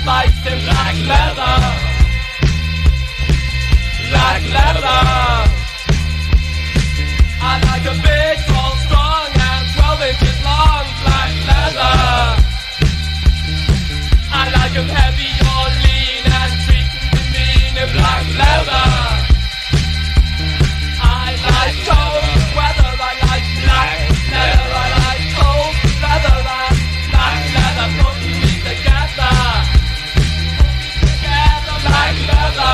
spiked in black leather. Black leather. I like a big, tall, strong, and 12 inches long. Black leather. I like 'em heavy or lean and treating me mean in black leather. I like cold weather, I like black leather, I like cold leather and black leather. Put me together, black leather.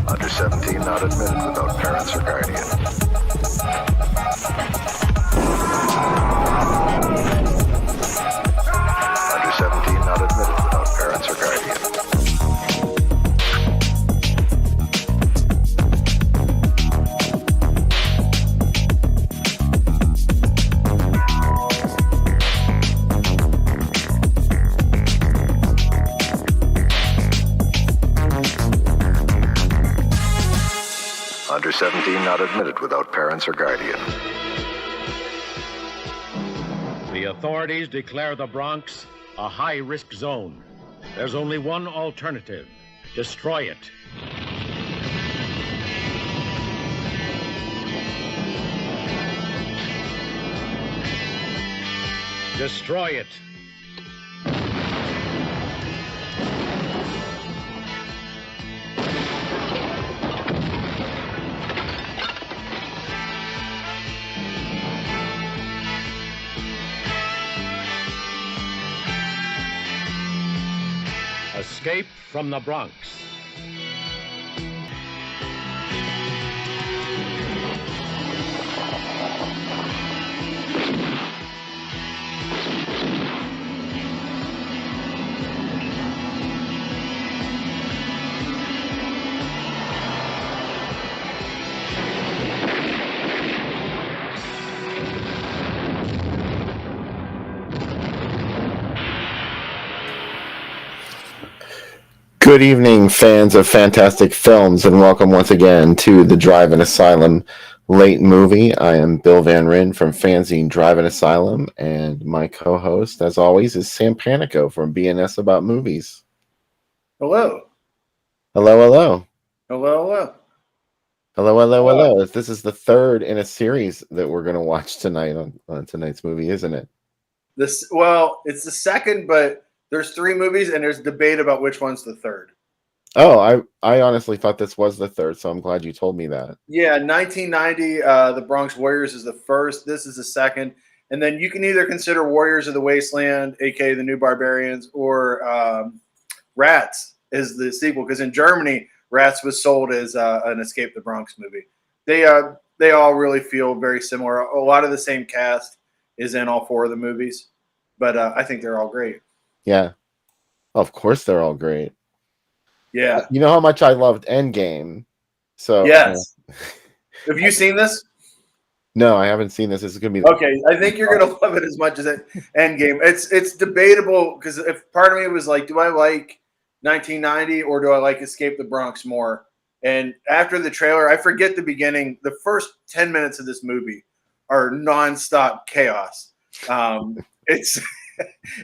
Under 17 not admitted without parents or guardian. Under 17 not admitted without parents or guardian. Under 17 not admitted without parents or guardian. The authorities declare the Bronx a high-risk zone. There's only one alternative: destroy it. Destroy it. Escape from the Bronx. Good evening, fans of fantastic films, and welcome once again to the Drive-In Asylum Late Movie. I am Bill Van Ryn from fanzine Drive-In Asylum, and my co-host, as always, is Sam Panico from BNS About Movies. Hello. Hello, hello. Hello, hello. Hello, hello, hello. This is the third in a series that we're going to watch tonight on tonight's movie, isn't it? It's the second, but there's three movies, and there's debate about which one's the third. Oh, I honestly thought this was the third, so I'm glad you told me that. Yeah, 1990, The Bronx Warriors is the first. This is the second. And then you can either consider Warriors of the Wasteland, a.k.a. The New Barbarians, or Rats is the sequel. Because in Germany, Rats was sold as an Escape the Bronx movie. They all really feel very similar. A lot of the same cast is in all four of the movies. But I think they're all great. Yeah. Of course they're all great. Yeah. You know how much I loved Endgame. So yes. Have you seen this? No, I haven't seen this. This is gonna be okay. I think you're gonna love it as much as Endgame. It's debatable because if part of me was like, do I like 1990 or do I like Escape the Bronx more? And after the trailer, I forget the beginning. The first 10 minutes of this movie are nonstop chaos. It's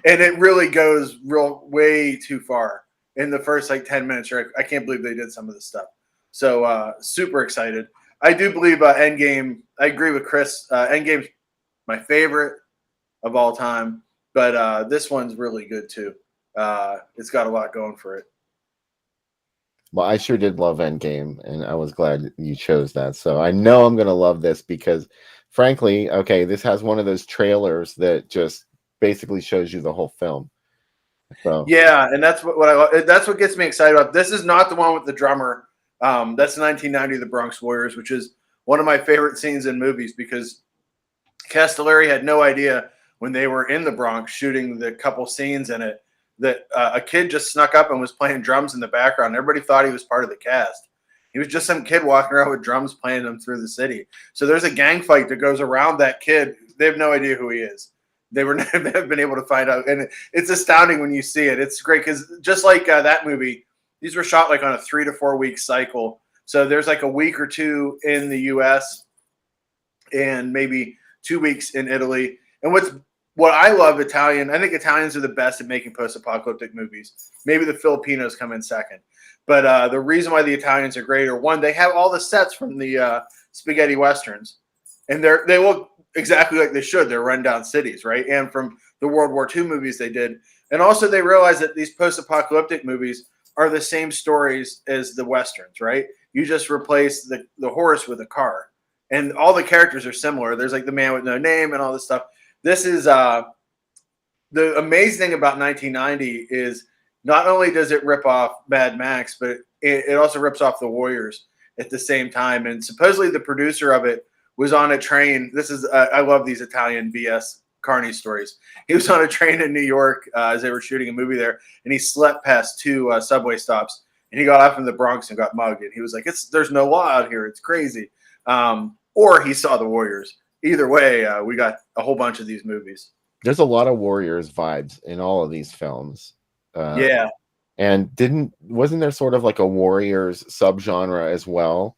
and it really goes way too far in the first 10 minutes. I can't believe they did some of this stuff. So super excited. I do believe Endgame. I agree with Chris. Endgame's my favorite of all time, but this one's really good too. It's got a lot going for it. Well, I sure did love Endgame, and I was glad you chose that. So I know I'm going to love this because, frankly, this has one of those trailers that just basically shows you the whole film. So yeah, and that's that's what gets me excited about. This is not the one with the drummer. That's 1990, The Bronx Warriors, which is one of my favorite scenes in movies because Castellari had no idea when they were in the Bronx shooting the couple scenes in it that a kid just snuck up and was playing drums in the background. Everybody thought he was part of the cast. He was just some kid walking around with drums playing them through the city. So there's a gang fight that goes around that kid. They have no idea who he is. They have been able to find out, and it's astounding when you see it. It's great because just like that movie, these were shot like on a 3 to 4 week cycle. So there's like a week or two in the U.S. and maybe 2 weeks in Italy. And what I love Italian, I think Italians are the best at making post-apocalyptic movies. Maybe the Filipinos come in second. But the reason why the Italians are great are, one, they have all the sets from the spaghetti westerns, and they look exactly like they should. They're rundown cities, right? And from the World War II movies they did. And also they realize that these post-apocalyptic movies are the same stories as the westerns, right? You just replace the horse with a car. And all the characters are similar. There's like the man with no name and all this stuff. This is the amazing thing about 1990 is not only does it rip off Mad Max, but it also rips off the Warriors at the same time. And supposedly the producer of it was on a train. This is I love these Italian BS Carney stories. He was on a train in New York as they were shooting a movie there, and he slept past 2 subway stops. And he got off in the Bronx and got mugged. And he was like, there's no law out here. It's crazy. Or he saw the Warriors. Either way, we got a whole bunch of these movies. There's a lot of Warriors vibes in all of these films. Yeah. And wasn't there sort of like a Warriors subgenre as well?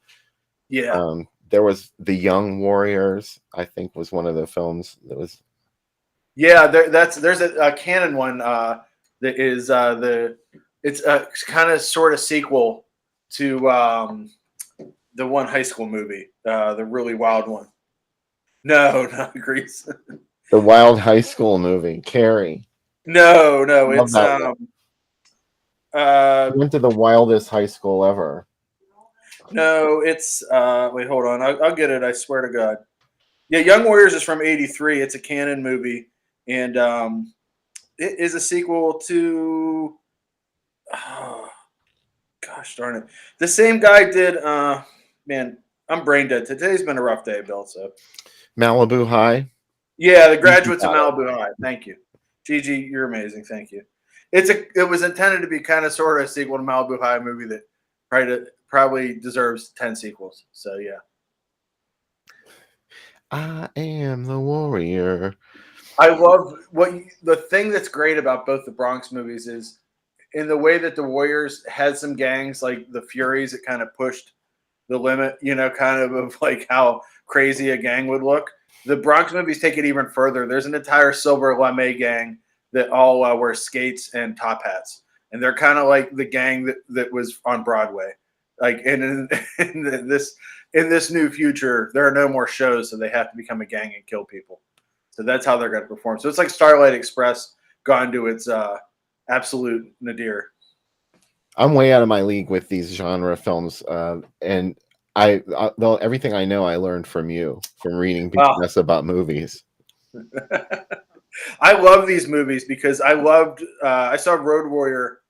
Yeah. There was The Young Warriors, I think, was one of the films that was. Yeah, there's a canon one that is it's a kind of sort of sequel to the one high school movie, the really wild one. No, not Grease. The Wild High School movie, Carrie. No, it's went to the wildest high school ever. No, it's wait, hold on. I'll get it. I swear to God. Yeah, Young Warriors is from '83. It's a canon movie, and it is a sequel to. Oh, gosh darn it! The same guy did. Man, I'm brain dead. Today's been a rough day, Bill. So. Malibu High. Yeah, The Graduates of Malibu High. Thank you, Gigi. You're amazing. Thank you. It was intended to be kind of sort of a sequel to Malibu High, movie that probably deserves 10 sequels. So yeah. I am the warrior. I love the thing that's great about both the Bronx movies is in the way that the Warriors had some gangs like the Furies that kind of pushed the limit, kind of like how crazy a gang would look. The Bronx movies take it even further. There's an entire Silver Lame gang that all wear skates and top hats. And they're kind of like the gang that was on Broadway. Like in this new future, there are no more shows, so they have to become a gang and kill people. So that's how they're going to perform. So it's like Starlight Express gone to its absolute nadir. I'm way out of my league with these genre films, and everything I know I learned from you, from reading BS about movies. I love these movies because I saw Road Warrior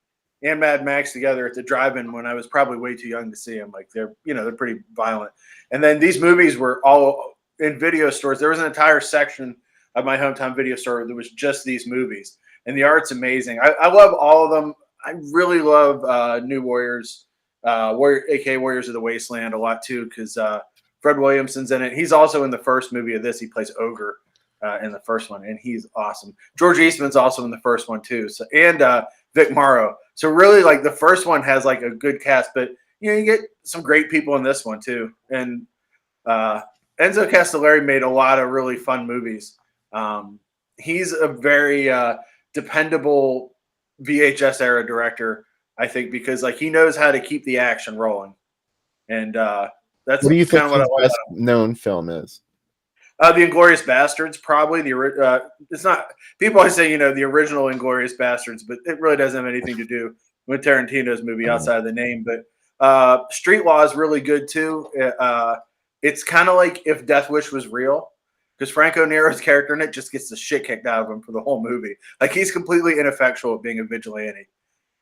and Mad Max together at the drive-in when I was probably way too young to see them. Like they're pretty violent. And then these movies were all in video stores. There was an entire section of my hometown video store that was just these movies. And the art's amazing. I love all of them. I really love New Warriors, aka Warriors of the Wasteland a lot too, because Fred Williamson's in it. He's also in the first movie of this. He plays Ogre in the first one, and he's awesome. George Eastman's also in the first one too. So and Vic Morrow. So really, like the first one has like a good cast, but you get some great people in this one too. And Enzo Castellari made a lot of really fun movies. He's a very dependable VHS era director, I think, because like he knows how to keep the action rolling. And that's what do you think kind of his best known film is? The Inglourious Bastards, probably it's not. People always say the original Inglourious Bastards, but it really doesn't have anything to do with Tarantino's movie outside of the name. But Street Law is really good too. It's kind of like if Death Wish was real, because Franco Nero's character in it just gets the shit kicked out of him for the whole movie. Like he's completely ineffectual at being a vigilante.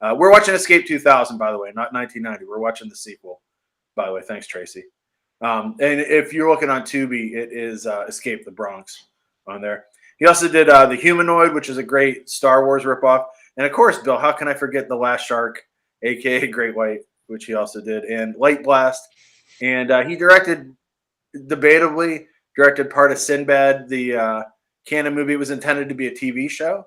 We're watching Escape 2000, by the way, not 1990. We're watching the sequel, by the way. Thanks, Tracy. And if you're looking on Tubi, it is Escape the Bronx on there. He also did The Humanoid, which is a great Star Wars ripoff. And of course, Bill, how can I forget The Last Shark, a.k.a. Great White which he also did, and Light Blast. And he debatably directed part of Sinbad, the canon movie. It was intended to be a TV show,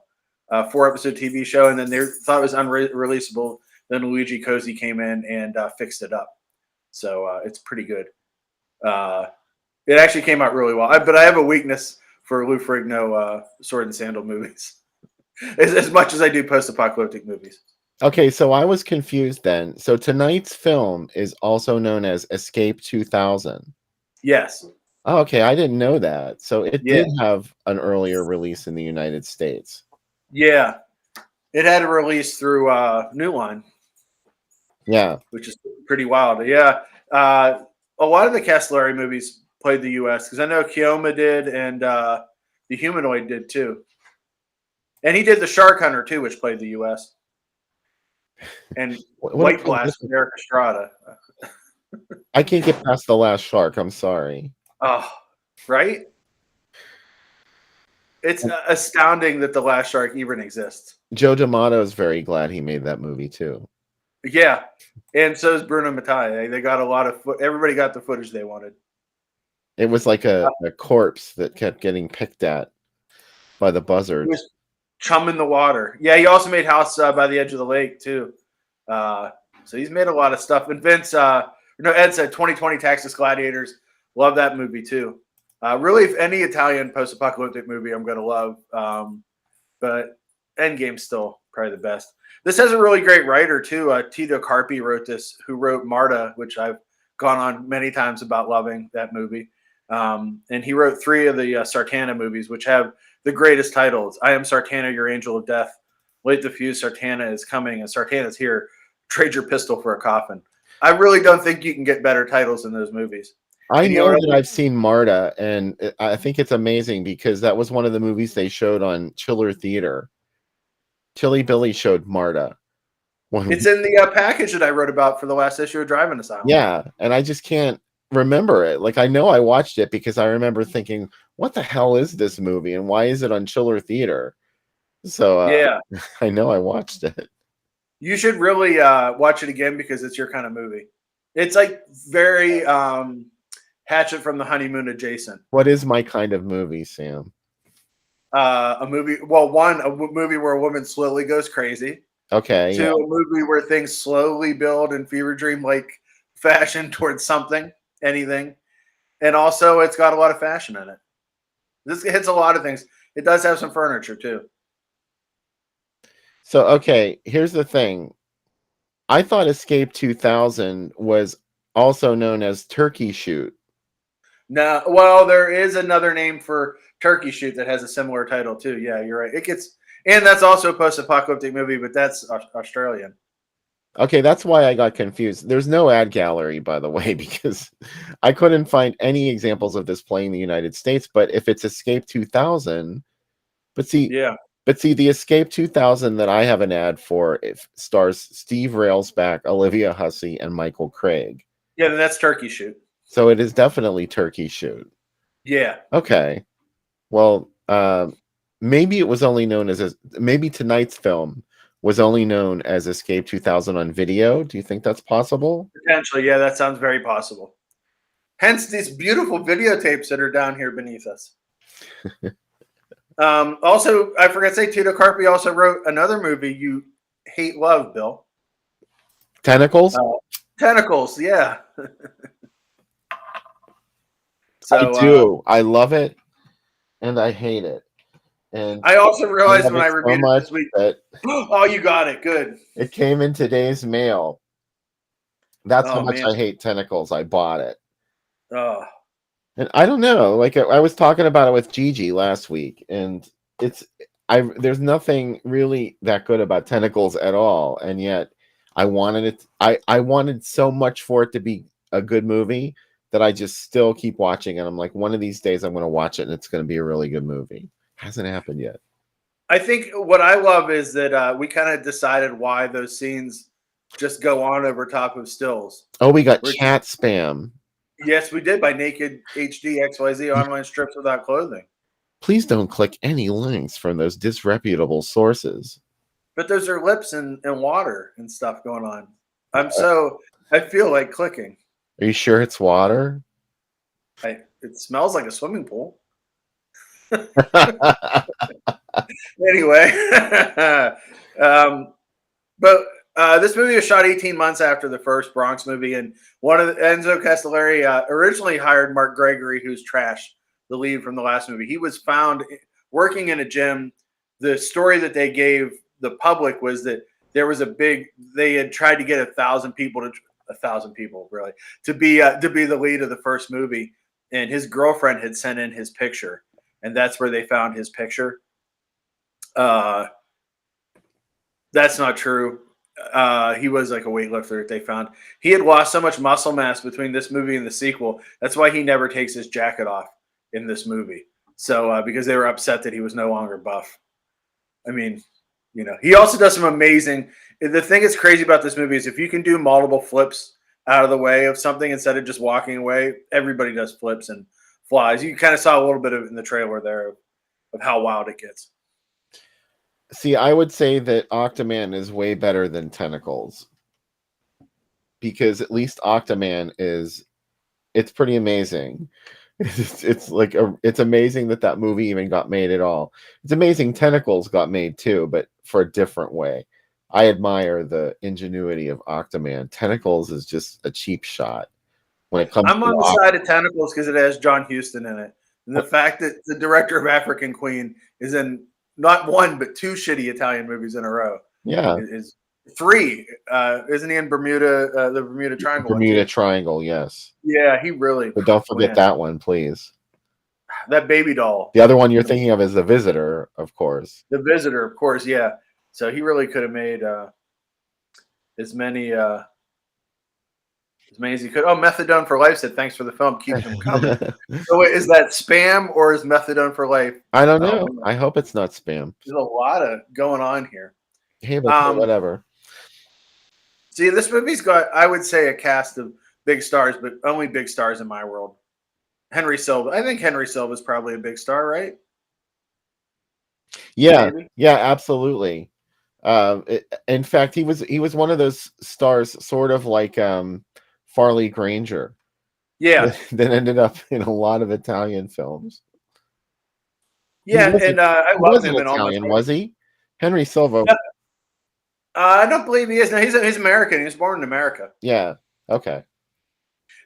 4-episode TV show, and then they thought it was unreleasable. Then Luigi Cosi came in and fixed it up. So it's pretty good. It actually came out really well. But I have a weakness for Lou Ferrigno sword and sandal movies, as much as I do post-apocalyptic movies. Okay, so I was confused then. So tonight's film is also known as Escape 2000. Yes. Oh, okay, I didn't know that. So it Yeah. did have an earlier release in the United States. Yeah. It had a release through New Line. Yeah. Which is pretty wild. Yeah. A lot of the Castellari movies played the U.S. because I know Keoma did and The Humanoid did too. And he did The Shark Hunter too, which played the U.S. And White Blast with Eric Estrada. I can't get past The Last Shark. I'm sorry. Oh, right? It's astounding that The Last Shark even exists. Joe D'Amato is very glad he made that movie too. Yeah, and so is Bruno Mattei. They got a lot of everybody got the footage they wanted. It was like a corpse that kept getting picked at by the buzzards. It was chum in the water. Yeah, he also made House by the Edge of the Lake too. So he's made a lot of stuff. And Vince, Ed said 2020 Texas Gladiators. Love that movie too. Really, if any Italian post-apocalyptic movie, I'm gonna love. But Endgame's still probably the best. This has a really great writer too. Tito Carpi wrote this, who wrote Marta, which I've gone on many times about loving that movie. And he wrote 3 of the Sartana movies, which have the greatest titles. I Am Sartana, Your Angel of Death. Light the Fuse, Sartana is Coming, and Sartana's Here. Trade your pistol for a coffin. I really don't think you can get better titles in those movies. I know that I've seen Marta, and I think it's amazing because that was one of the movies they showed on Chiller Theater. Chilly Billy showed Marta. It's in the package that I wrote about for the last issue of Driving Asylum. Yeah, and I just can't remember it. Like, I know I watched it because I remember thinking, what the hell is this movie, and why is it on Chiller Theater? So yeah, I know I watched it. You should really watch it again because it's your kind of movie. It's like very Hatchet from the Honeymoon adjacent. What is my kind of movie, Sam? A movie. Well, one, a movie where a woman slowly goes crazy. Okay. 2, a movie where things slowly build in fever dream like fashion towards something, anything, and also it's got a lot of fashion in it. This hits a lot of things. It does have some furniture too. So okay, here's the thing. I thought Escape 2000 was also known as Turkey Shoot. No, well, there is another name for Turkey Shoot that has a similar title too. Yeah, you're right. It gets, and that's also a post-apocalyptic movie, but that's Australian. Okay, that's why I got confused. There's no ad gallery, by the way, because I couldn't find any examples of this playing in the United States. But if it's Escape 2000, but see, the Escape 2000 that I have an ad for, it stars Steve Railsback, Olivia Hussey, and Michael Craig. Yeah, that's Turkey Shoot. So it is definitely Turkey Shoot. Yeah. Okay. Well, maybe it was only known as maybe tonight's film was only known as Escape 2000 on video. Do you think that's possible? Potentially, yeah, that sounds very possible. Hence these beautiful videotapes that are down here beneath us. Also, I forgot to say, Tito Carpi also wrote another movie you hate, love, Bill. Tentacles? Tentacles, yeah. So, I do. I love it, and I hate it. And I also realized when I reviewed it this week that oh, you got it. Good. It came in today's mail. That's how much I hate Tentacles. I bought it. Oh. And I don't know. Like I was talking about it with Gigi last week, and there's nothing really that good about Tentacles at all, and yet I wanted it. I wanted so much for it to be a good movie that I just still keep watching, and I'm like, one of these days I'm going to watch it, and it's going to be a really good movie. Hasn't happened yet. I think what I love is that we kind of decided why those scenes just go on over top of stills. Oh, we got chat spam. Yes, we did by Naked HD XYZ online strips without clothing. Please don't click any links from those disreputable sources. But those are lips and water and stuff going on. I feel like clicking. Are you sure it's water? It smells like a swimming pool. Anyway, but this movie was shot 18 months after the first Bronx movie, and one of Enzo Castellari originally hired Mark Gregory, who's trash, the lead from the last movie. He was found working in a gym. The story that they gave the public was that there was they had tried to get 1,000 people really to be the lead of the first movie, and his girlfriend had sent in his picture, and that's where they found his picture. That's not true. He was like a weightlifter. They found he had lost so much muscle mass between this movie and the sequel. That's why he never takes his jacket off in this movie. So because they were upset that he was no longer buff. I mean, he also does some amazing. The thing that's crazy about this movie is if you can do multiple flips out of the way of something instead of just walking away, everybody does flips and flies. You kind of saw a little bit of it in the trailer there of how wild it gets. See, I would say that Octoman is way better than Tentacles, because at least Octoman it's pretty amazing. It's amazing that movie even got made at all. It's amazing Tentacles got made too, but for a different way. I admire the ingenuity of Octoman. Tentacles is just a cheap shot when it comes. I'm on the side of Tentacles because it has John Huston in it, and the fact that the director of African Queen is in not one but two shitty Italian movies in a row. Yeah, is three. Isn't he in Bermuda? The Bermuda Triangle. Bermuda Triangle, yes. Yeah, he really. But don't forget that one, please. That baby doll. The other one you're thinking of is The Visitor, of course. The Visitor, of course, yeah. So he really could have made as many as he could. Oh, Methadone for Life said thanks for the film. Keep them coming. So wait, is that spam or is Methadone for Life? I don't know. I hope it's not spam. There's a lot of going on here. Hey, but whatever. See, this movie's got, I would say, a cast of big stars, but only big stars in my world. Henry Silva. I think Henry Silva is probably a big star, right? Yeah, maybe? Yeah, absolutely. In fact, he was one of those stars, sort of like Farley Granger. Yeah, that ended up in a lot of Italian films. Yeah, and I love him in Italian, was he? Henry Silva. I don't believe he is. No, he's American. He was born in America. Yeah. Okay.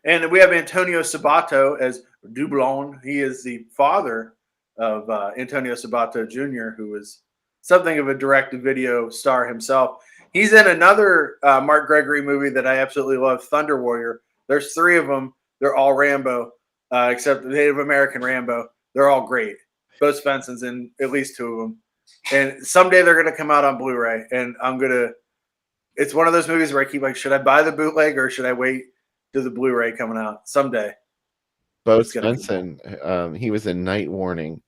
And we have Antonio Sabato as Doublon. He is the father of Antonio Sabato Jr., who was something of a direct-to-video star himself. He's in another Mark Gregory movie that I absolutely love, Thunder Warrior. There's three of them. They're all Rambo, except the Native American Rambo. They're all great. Bo Svensson's in at least two of them. And someday they're going to come out on Blu-ray. And it's one of those movies where I keep like, should I buy the bootleg or should I wait to the Blu-ray coming out someday? Bo Svensson, he was in Night Warning,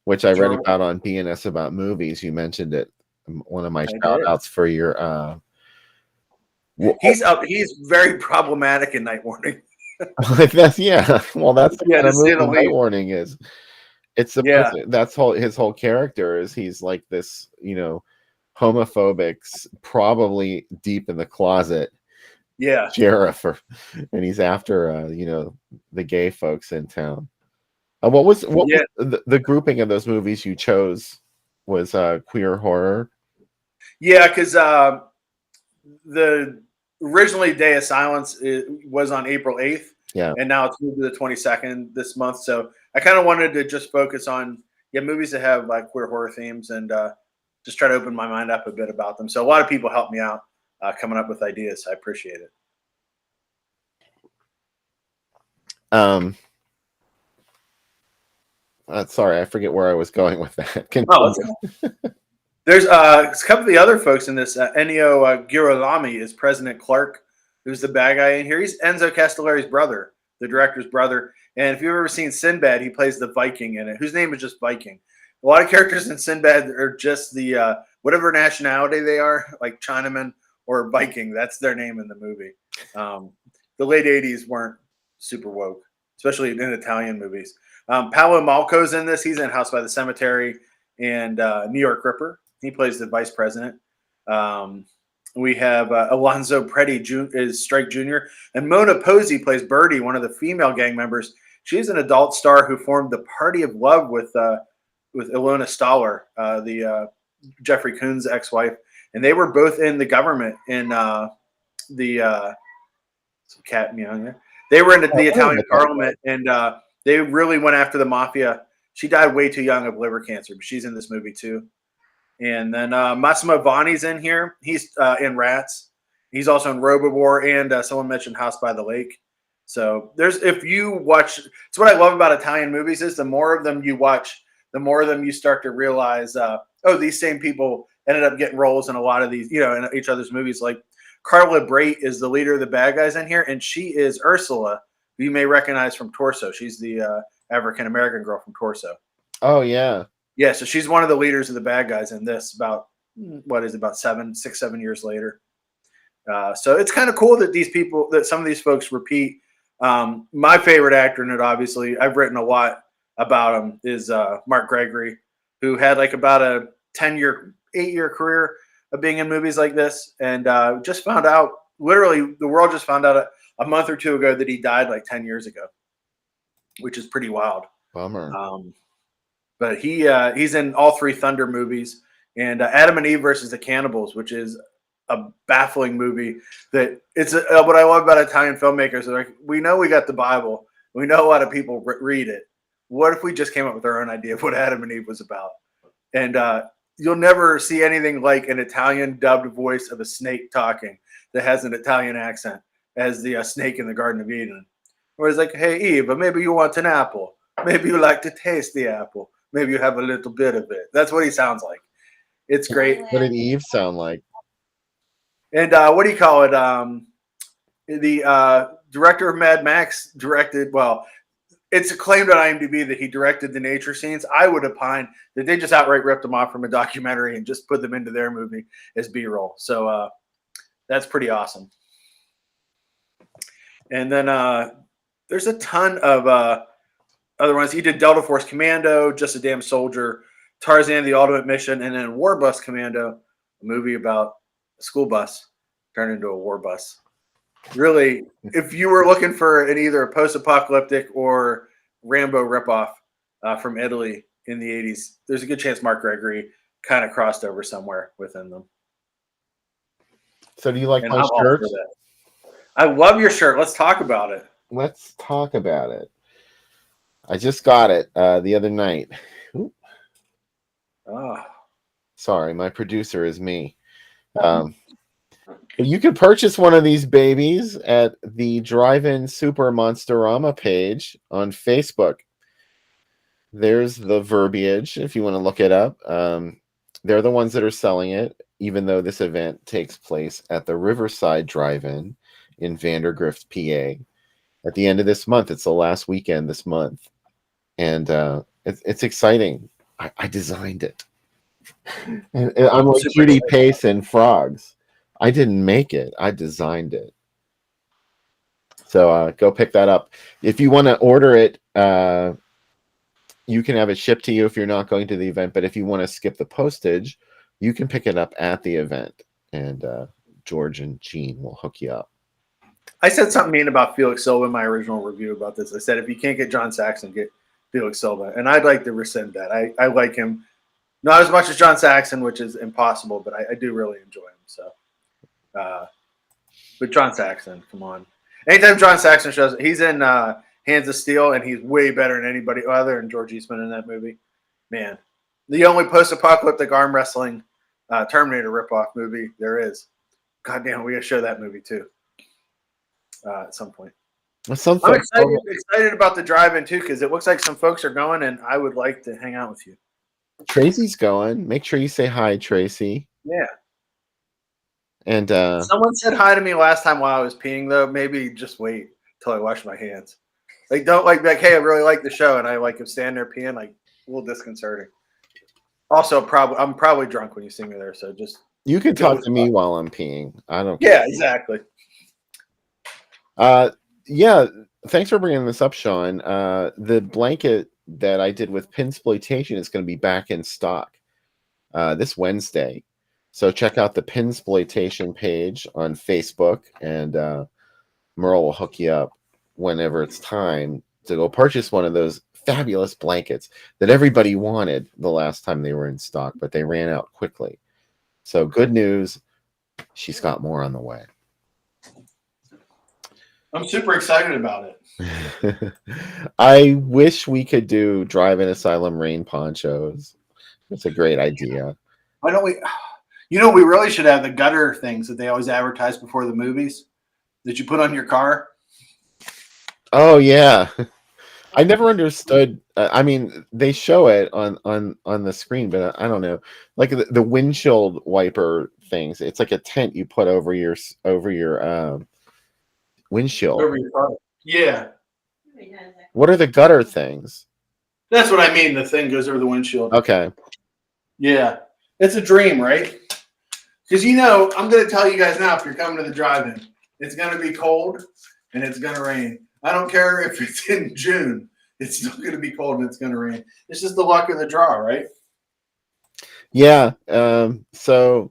which I read about on BNS About Movies. You mentioned it. One of my shout outs for your he's very problematic in Night Warning. That's well, that's the kind of movie Night Warning is. It's that's his whole character is he's like this, homophobic, probably deep in the closet sheriff, and he's after the gay folks in town. What was the grouping of those movies you chose was queer horror? Yeah, because the originally Day of Silence was on April 8th. Yeah. And now it's moved to the 22nd this month. So I kind of wanted to just focus on movies that have like queer horror themes and just try to open my mind up a bit about them. So a lot of people helped me out coming up with ideas. I appreciate it. Sorry, I forget where I was going with that. There's a couple of the other folks in this. Ennio Girolami is President Clark, who's the bad guy in here. He's Enzo Castellari's brother, the director's brother. And if you've ever seen Sinbad, he plays the Viking in it, whose name is just Viking. A lot of characters in Sinbad are just the whatever nationality they are, like Chinaman or Viking. That's their name in the movie. The late 80s weren't super woke, especially in Italian movies. Paolo Malco's in this. He's in House by the Cemetery and New York Ripper. He plays the vice president. We have Alonzo Preddy is Strike Jr. And Mona Posey plays Birdie, one of the female gang members. She's an adult star who formed the Party of Love with Ilona Staller, the Jeffrey Coon's ex-wife, and they were both in the government in the cat meowing there. They were in the Italian Parliament, and they really went after the mafia. She died way too young of liver cancer, but she's in this movie too. And then Massimo Vanni's in here. He's in Rats. He's also in Robowar, and someone mentioned House by the Lake. So if you watch, it's what I love about Italian movies is the more of them you watch, the more of them you start to realize, these same people ended up getting roles in a lot of these, in each other's movies. Like Carla Brait is the leader of the bad guys in here, and she is Ursula, who you may recognize from Torso. She's the African-American girl from Torso. Oh, yeah. Yeah, so she's one of the leaders of the bad guys in this about 7 years later. So it's kind of cool that some of these folks repeat. My favorite actor in it, obviously, I've written a lot about him, is Mark Gregory, who had like about a 8-year career of being in movies like this, and just found out, literally, the world just found out a month or two ago that he died like 10 years ago, which is pretty wild. Bummer. But he's in all 3 Thunder movies, and Adam and Eve versus the Cannibals, which is a baffling movie. That it's what I love about Italian filmmakers. They're like, we know we got the Bible, we know a lot of people read it. What if we just came up with our own idea of what Adam and Eve was about? And you'll never see anything like an Italian dubbed voice of a snake talking that has an Italian accent as the snake in the Garden of Eden. Where it's like, hey, Eve, maybe you want an apple. Maybe you like to taste the apple. Maybe you have a little bit of it. That's what he sounds like. It's great. What did Eve sound like? And what do you call it? The director of Mad Max directed, it's claimed on IMDb that he directed the nature scenes. I would opine that they just outright ripped them off from a documentary and just put them into their movie as B-roll. So that's pretty awesome. And then there's a ton of other ones. He did Delta Force Commando, Just a Damn Soldier, Tarzan, The Ultimate Mission, and then War Bus Commando, a movie about a school bus turned into a war bus. Really, if you were looking for either a post-apocalyptic or Rambo ripoff from Italy in the 80s, there's a good chance Mark Gregory kind of crossed over somewhere within them. So do you like my shirt? I love your shirt. Let's talk about it. Let's talk about it. I just got it the other night. Ooh. Oh. Sorry, my producer is me. You can purchase one of these babies at the Drive-In Super Monsterama page on Facebook. There's the verbiage if you want to look it up. They're the ones that are selling it, even though this event takes place at the Riverside Drive-In in Vandergrift, PA. At the end of this month. It's the last weekend this month. And it's exciting. I designed it. And I'm like Judy Pace and Frogs. I didn't make it. I designed it. So go pick that up. If you want to order it, you can have it shipped to you if you're not going to the event. But if you want to skip the postage, you can pick it up at the event. And George and Gene will hook you up. I said something mean about Felix Silva in my original review about this. I said, if you can't get John Saxon, get Felix Silva. And I'd like to rescind that. I like him. Not as much as John Saxon, which is impossible, but I do really enjoy him. So, but John Saxon, come on. Anytime John Saxon shows up, he's in Hands of Steel, and he's way better than anybody other than George Eastman in that movie. Man, the only post-apocalyptic arm wrestling Terminator ripoff movie there is. God damn, we got to show that movie too at some point. I'm excited about the drive-in too, because it looks like some folks are going, and I would like to hang out with you. Tracy's going. Make sure you say hi, Tracy. Yeah. And someone said hi to me last time while I was peeing, though. Maybe just wait till I wash my hands. Like, don't like hey, I really like the show, and I like am standing there peeing, like a little disconcerting. Also, I'm probably drunk when you see me there, so just you can talk to me while I'm peeing. I don't. Yeah, exactly. Yeah. Thanks for bringing this up, Sean. The blanket that I did with Pinsploitation is going to be back in stock this Wednesday. So check out the Pinsploitation page on Facebook, and Merle will hook you up whenever it's time to go purchase one of those fabulous blankets that everybody wanted the last time they were in stock, but they ran out quickly. So good news, she's got more on the way. I'm super excited about it. I wish we could do Drive-In Asylum rain ponchos. That's a great idea. Why don't we? You know, we really should have the gutter things that they always advertise before the movies that you put on your car. Oh yeah, I never understood. I mean, they show it on the screen, but I don't know. Like the windshield wiper things. It's like a tent you put over your windshield. Over your car. Yeah, What are the gutter things? that's what I mean. The thing goes over the windshield. Okay. Yeah, it's a dream, right? Because I'm going to tell you guys now, if you're coming to the drive-in, it's going to be cold and it's going to rain. I don't care if it's in June. It's still going to be cold and it's going to rain. It's just the luck of the draw, right? Yeah. So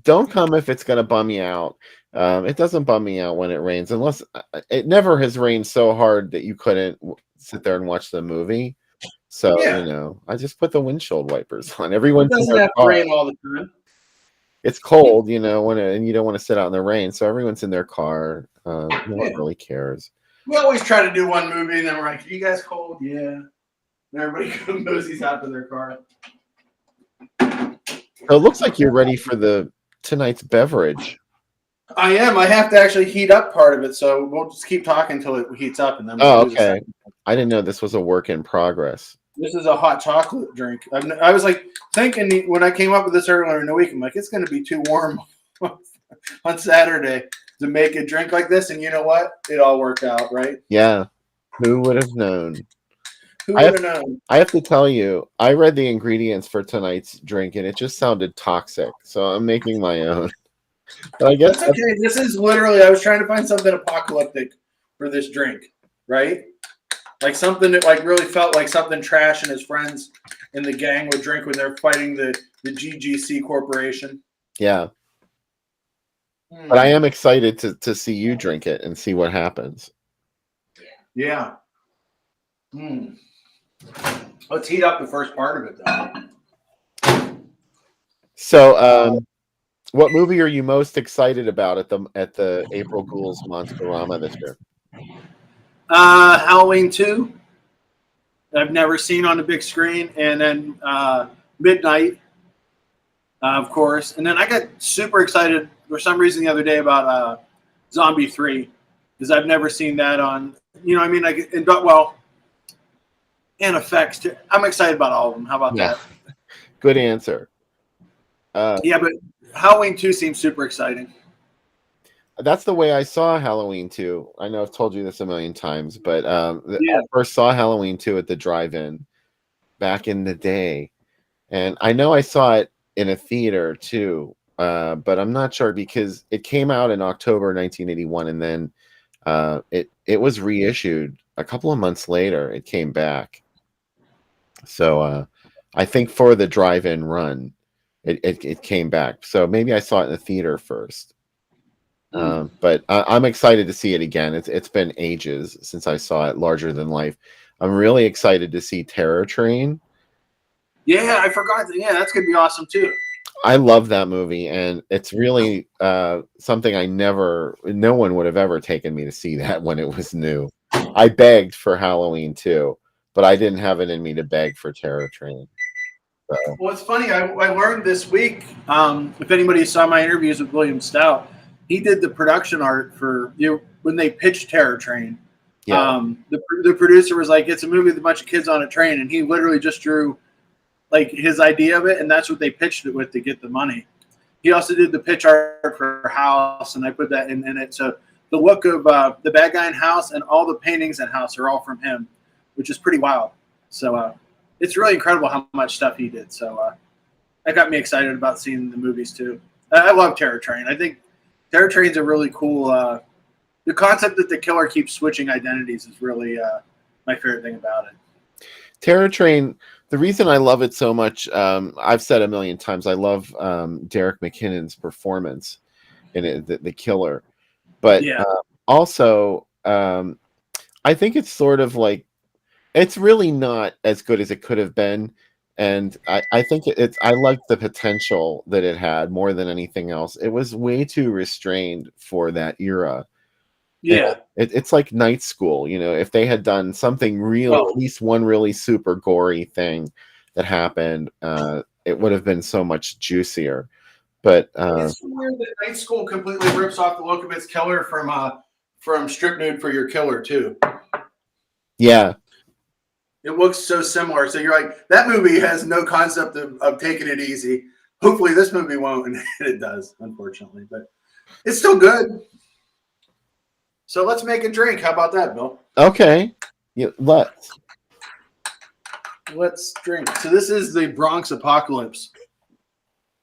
don't come if it's going to bum you out. It doesn't bum me out when it rains, unless it never has rained so hard that you couldn't sit there and watch the movie. So, Yeah. I just put the windshield wipers on. Everyone's It in doesn't their have to car. rain all the time. It's cold, and you don't want to sit out in the rain. So everyone's in their car. No one really cares. We always try to do one movie and then we're like, are you guys cold? Yeah. And everybody mosey's out to their car. So it looks like you're ready for tonight's beverage. I am. I have to actually heat up part of it, so we'll just keep talking until it heats up, and then we'll do the Okay. second. I didn't know this was a work in progress. This is a hot chocolate drink. I was like thinking when I came up with this earlier in the week, I'm like, it's going to be too warm on Saturday to make a drink like this, and you know what? It all worked out, right? Yeah. Who would have known? Who would have known? I have to tell you, I read the ingredients for tonight's drink, and it just sounded toxic. So I'm making my own. But I guess That's okay. This is literally, I was trying to find something apocalyptic for this drink, right? Like something that like really felt like something Trash and his friends in the gang would drink when they're fighting the GGC corporation. Yeah. But I am excited to see you drink it and see what happens. Yeah. Let's heat up the first part of it, though. So, what movie are you most excited about at the April Ghouls Monsterama this year? Halloween 2. I've never seen on the big screen, and then Midnight, of course. And then I got super excited for some reason the other day about Zombie 3, because I've never seen that on. You know what I mean? Like, and effects too. I'm excited about all of them. How about that? Good answer. Yeah, but Halloween 2 seems super exciting. That's the way I saw Halloween 2. I know I've told you this a million times, but I first saw Halloween 2 at the drive-in back in the day. And I know I saw it in a theater too, but I'm not sure because it came out in October 1981, and then it was reissued a couple of months later. It came back. So I think for the drive-in run, it came back. So maybe I saw it in the theater first. But I'm excited to see it again. It's been ages since I saw it larger than life. I'm really excited to see Terror Train. Yeah, I forgot. Yeah, that's going to be awesome too. I love that movie, and it's really something no one would have ever taken me to see that when it was new. I begged for Halloween too, but I didn't have it in me to beg for Terror Train. So. Well, it's funny. I learned this week, if anybody saw my interviews with William Stout, he did the production art for when they pitched Terror Train. Yeah. The producer was like, it's a movie with a bunch of kids on a train, and he literally just drew like his idea of it, and that's what they pitched it with to get the money. He also did the pitch art for House, and I put that in it. So the look of the bad guy in House and all the paintings in House are all from him, which is pretty wild. So it's really incredible how much stuff he did. So that got me excited about seeing the movies too. I love Terror Train. I think Terror Train's a really cool. The concept that the killer keeps switching identities is really my favorite thing about it. Terror Train The reason I love it so much, I've said a million times, I love Derek McKinnon's performance in it, the killer. But Yeah. also, I think it's sort of like, it's really not as good as it could have been. And I think I like the potential that it had more than anything else. It was way too restrained for that era. Yeah. It's like Night School, you know, if they had done something real, Well, at least one really super gory thing that happened, it would have been so much juicier. But it's weird that Night School completely rips off the look of its killer from Strip Nude for Your Killer too. yeah, It looks so similar. So you're like, that movie has no concept of taking it easy. Hopefully this movie won't, and it does, unfortunately. But it's still good. So let's make a drink. How about that, Bill? okay, yeah, Let's drink. So this is the Bronx Apocalypse.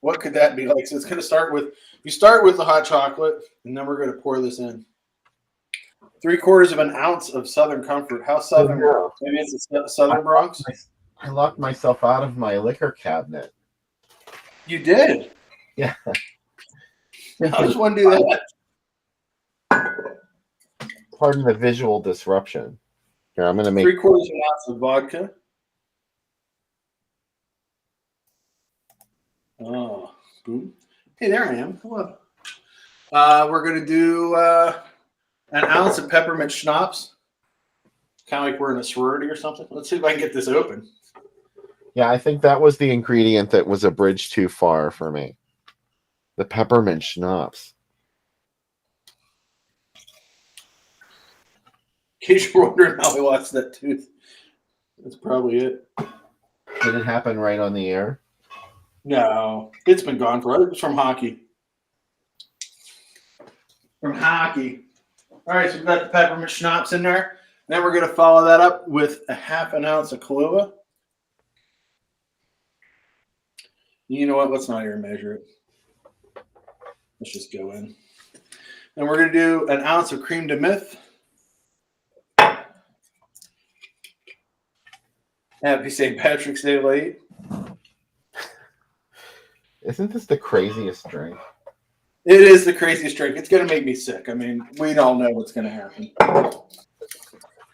What could that be like? So it's going to start with, you start with the hot chocolate, and then we're going to pour this in. 3/4 of an ounce of Southern Comfort. How Southern? no. Maybe it's a Southern Bronx. I locked myself out of my liquor cabinet. You did. Yeah. I just want to do that. Pardon the visual disruption. Here, I'm going to make 3/4 of an ounce of vodka. Oh, boom. Hey, there I am. Hello. We're going to do an ounce of peppermint schnapps. Kind of like we're in a sorority or something. Let's see if I can get this open. Yeah, I think that was the ingredient that was a bridge too far for me. The peppermint schnapps. In case you're wondering how I lost that tooth, that's probably it. Did it happen right on the air? No, it's been gone forever. It's from hockey. From hockey. All right, so we've got the peppermint schnapps in there. Then we're going to follow that up with a 1/2 ounce of Kahlua. You know what? Let's not even measure it. Let's just go in. And we're going to do an ounce of creme de menthe. Happy St. Patrick's Day late. Isn't this the craziest drink? It is the craziest drink. It's going to make me sick. I mean, we all know what's going to happen.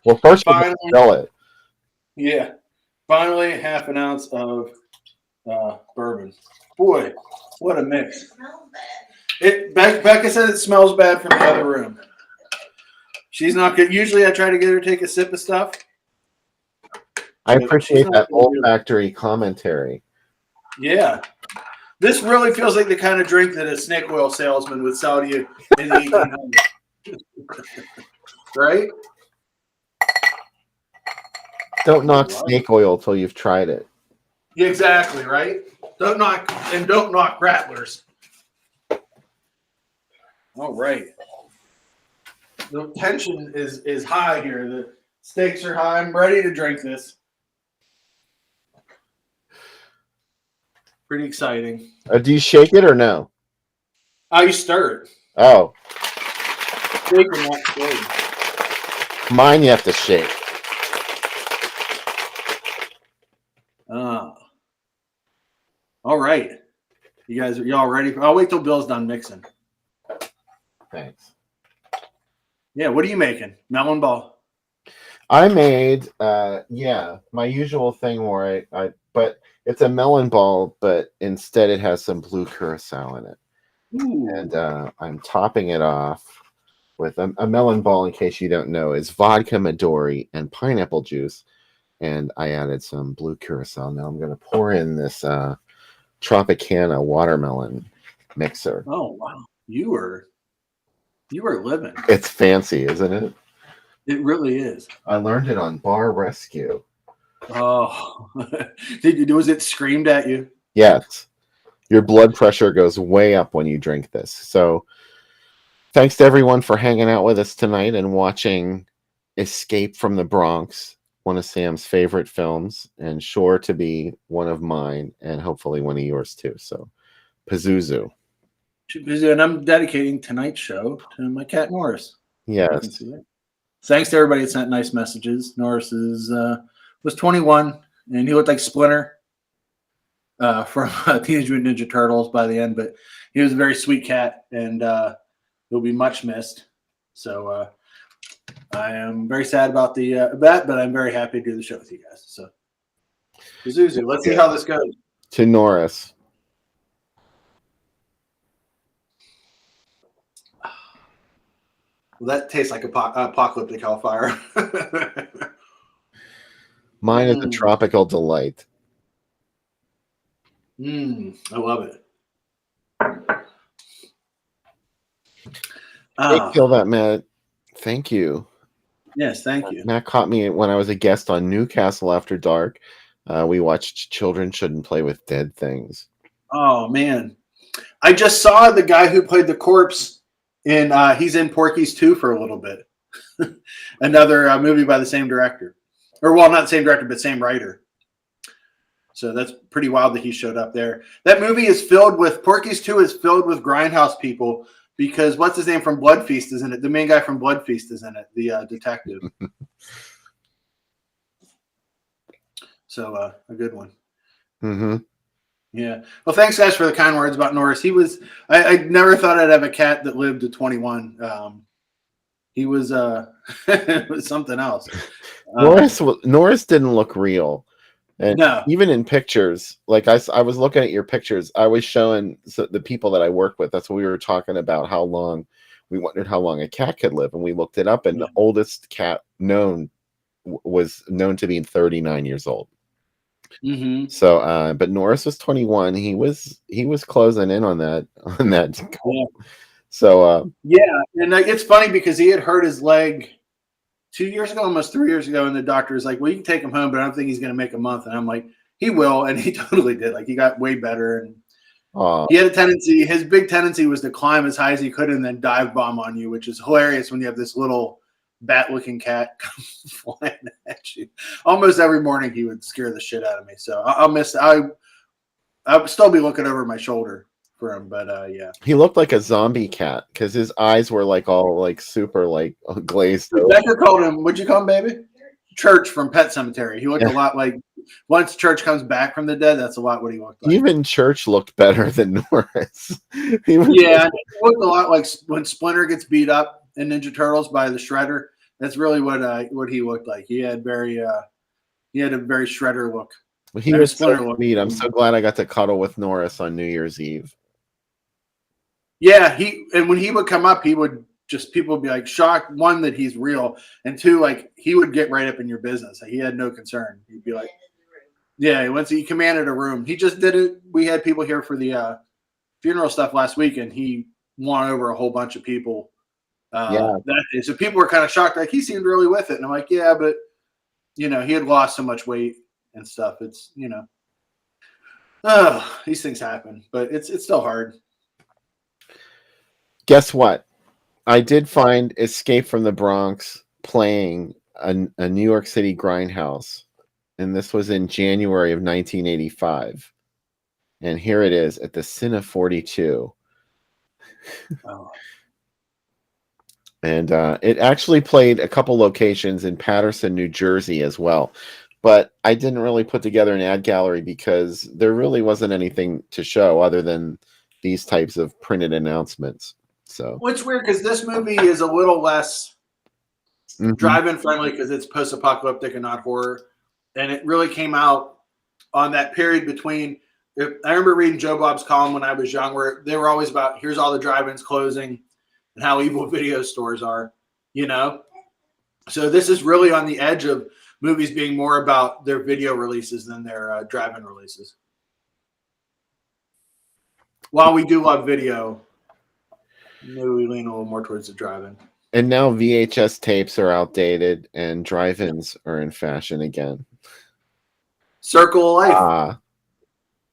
Well, first we Finally, sell it. yeah. Finally, 1/2 ounce of bourbon. Boy, what a mix. Becca said it smells bad from the other room. She's not good. Usually I try to get her to take a sip of stuff. I appreciate that olfactory commentary. Yeah. This really feels like the kind of drink that a snake oil salesman would sell to you in the 1800s. Right? Don't knock snake oil till you've tried it. Yeah, exactly, right? Don't knock rattlers. All right. The tension is high here. The stakes are high. I'm ready to drink this. Pretty exciting. Do you shake it or no? You stir it. Oh, Shake and not stir. mine you have to shake. All right. Y'all ready? I'll wait till Bill's done mixing. Thanks. Yeah, what are you making? Melon ball. I made my usual thing where but it's a melon ball, but instead it has some blue curacao in it. Ooh. And I'm topping it off with a melon ball, in case you don't know, is vodka, Midori, and pineapple juice. And I added some blue curacao. Now I'm going to pour in this Tropicana watermelon mixer. Oh, wow. You were living. It's fancy, isn't it? It really is. I learned it on Bar Rescue. Oh, was it screamed at you? Yes. Your blood pressure goes way up when you drink this. So thanks to everyone for hanging out with us tonight and watching Escape from the Bronx, one of Sam's favorite films, and sure to be one of mine, and hopefully one of yours too. So Pazuzu. And I'm dedicating tonight's show to my cat Norris. Yes. Thanks to everybody that sent nice messages. Norris was 21 and he looked like Splinter from Teenage Mutant Ninja Turtles by the end. But he was a very sweet cat, and he'll be much missed. So I am very sad about that, but I'm very happy to do the show with you guys. So, Zuzu, let's see how this goes. To Norris. Well, that tastes like apocalyptic hellfire. Mine is a tropical delight. I love it. Kill that, Matt. Thank you. Yes, thank you. Matt caught me when I was a guest on Newcastle After Dark. We watched Children Shouldn't Play with Dead Things. Oh, man. I just saw the guy who played the corpse in, he's in Porky's 2 for a little bit. Another movie by the same director. Or, well, not the same director, but same writer. So that's pretty wild that he showed up there. That movie is filled with, Porky's 2 is filled with grindhouse people because what's his name from Blood Feast is in it? The main guy from Blood Feast is in it, the detective. So a good one. Mm-hmm. Yeah. Well, thanks, guys, for the kind words about Norris. He was, I never thought I'd have a cat that lived to 21. He was, it was something else. Norris didn't look real. And no. Even in pictures, like I was looking at your pictures, I was showing the people that I work with. That's what we were talking about, we wondered how long a cat could live. And we looked it up, and the oldest cat was known to be 39 years old. Mm-hmm. So, but Norris was 21. He was closing in on that. Yeah. So, yeah, and it's funny because he had hurt his leg 2 years ago, almost 3 years ago, and the doctor was like, "Well, you can take him home, but I don't think he's going to make a month." And I'm like, "He will," and he totally did. Like, he got way better, and he had a tendency. His big tendency was to climb as high as he could and then dive bomb on you, which is hilarious when you have this little bat-looking cat come flying at you. Almost every morning, he would scare the shit out of me. So I'll miss. I'll still be looking over my shoulder for him, but yeah. He looked like a zombie cat because his eyes were like all like super like glazed over. Becca called him, what'd you call him, baby? Church from Pet Cemetery. He looked a lot like, once Church comes back from the dead, that's a lot what he looked like. Even Church looked better than Norris. He looked a lot like when Splinter gets beat up in Ninja Turtles by the Shredder. That's really what he looked like. He had a very Shredder look. He was so neat. I'm so glad I got to cuddle with Norris on New Year's Eve. Yeah, and when he would come up, people would be like shocked, one, that he's real, and two, like he would get right up in your business. Like, he had no concern. He'd be like, yeah, he commanded a room. He just did it. We had people here for the funeral stuff last week, and he won over a whole bunch of people that day. So people were kind of shocked. Like, he seemed really with it. And I'm like, yeah, but, he had lost so much weight and stuff. It's, these things happen. But it's still hard. Guess what? I did find Escape from the Bronx playing a New York City grindhouse. And this was in January of 1985. And here it is at the Cine 42. Oh. And it actually played a couple locations in Paterson, New Jersey as well. But I didn't really put together an ad gallery because there really wasn't anything to show other than these types of printed announcements. So, well, it's weird because this movie is a little less drive-in friendly because it's post-apocalyptic and not horror. And it really came out on that period between. I remember reading Joe Bob's column when I was young, where they were always about, here's all the drive-ins closing and how evil video stores are, So this is really on the edge of movies being more about their video releases than their drive-in releases. While we do love video, maybe we lean a little more towards the drive-in. And now VHS tapes are outdated and drive-ins are in fashion again. Circle of Life.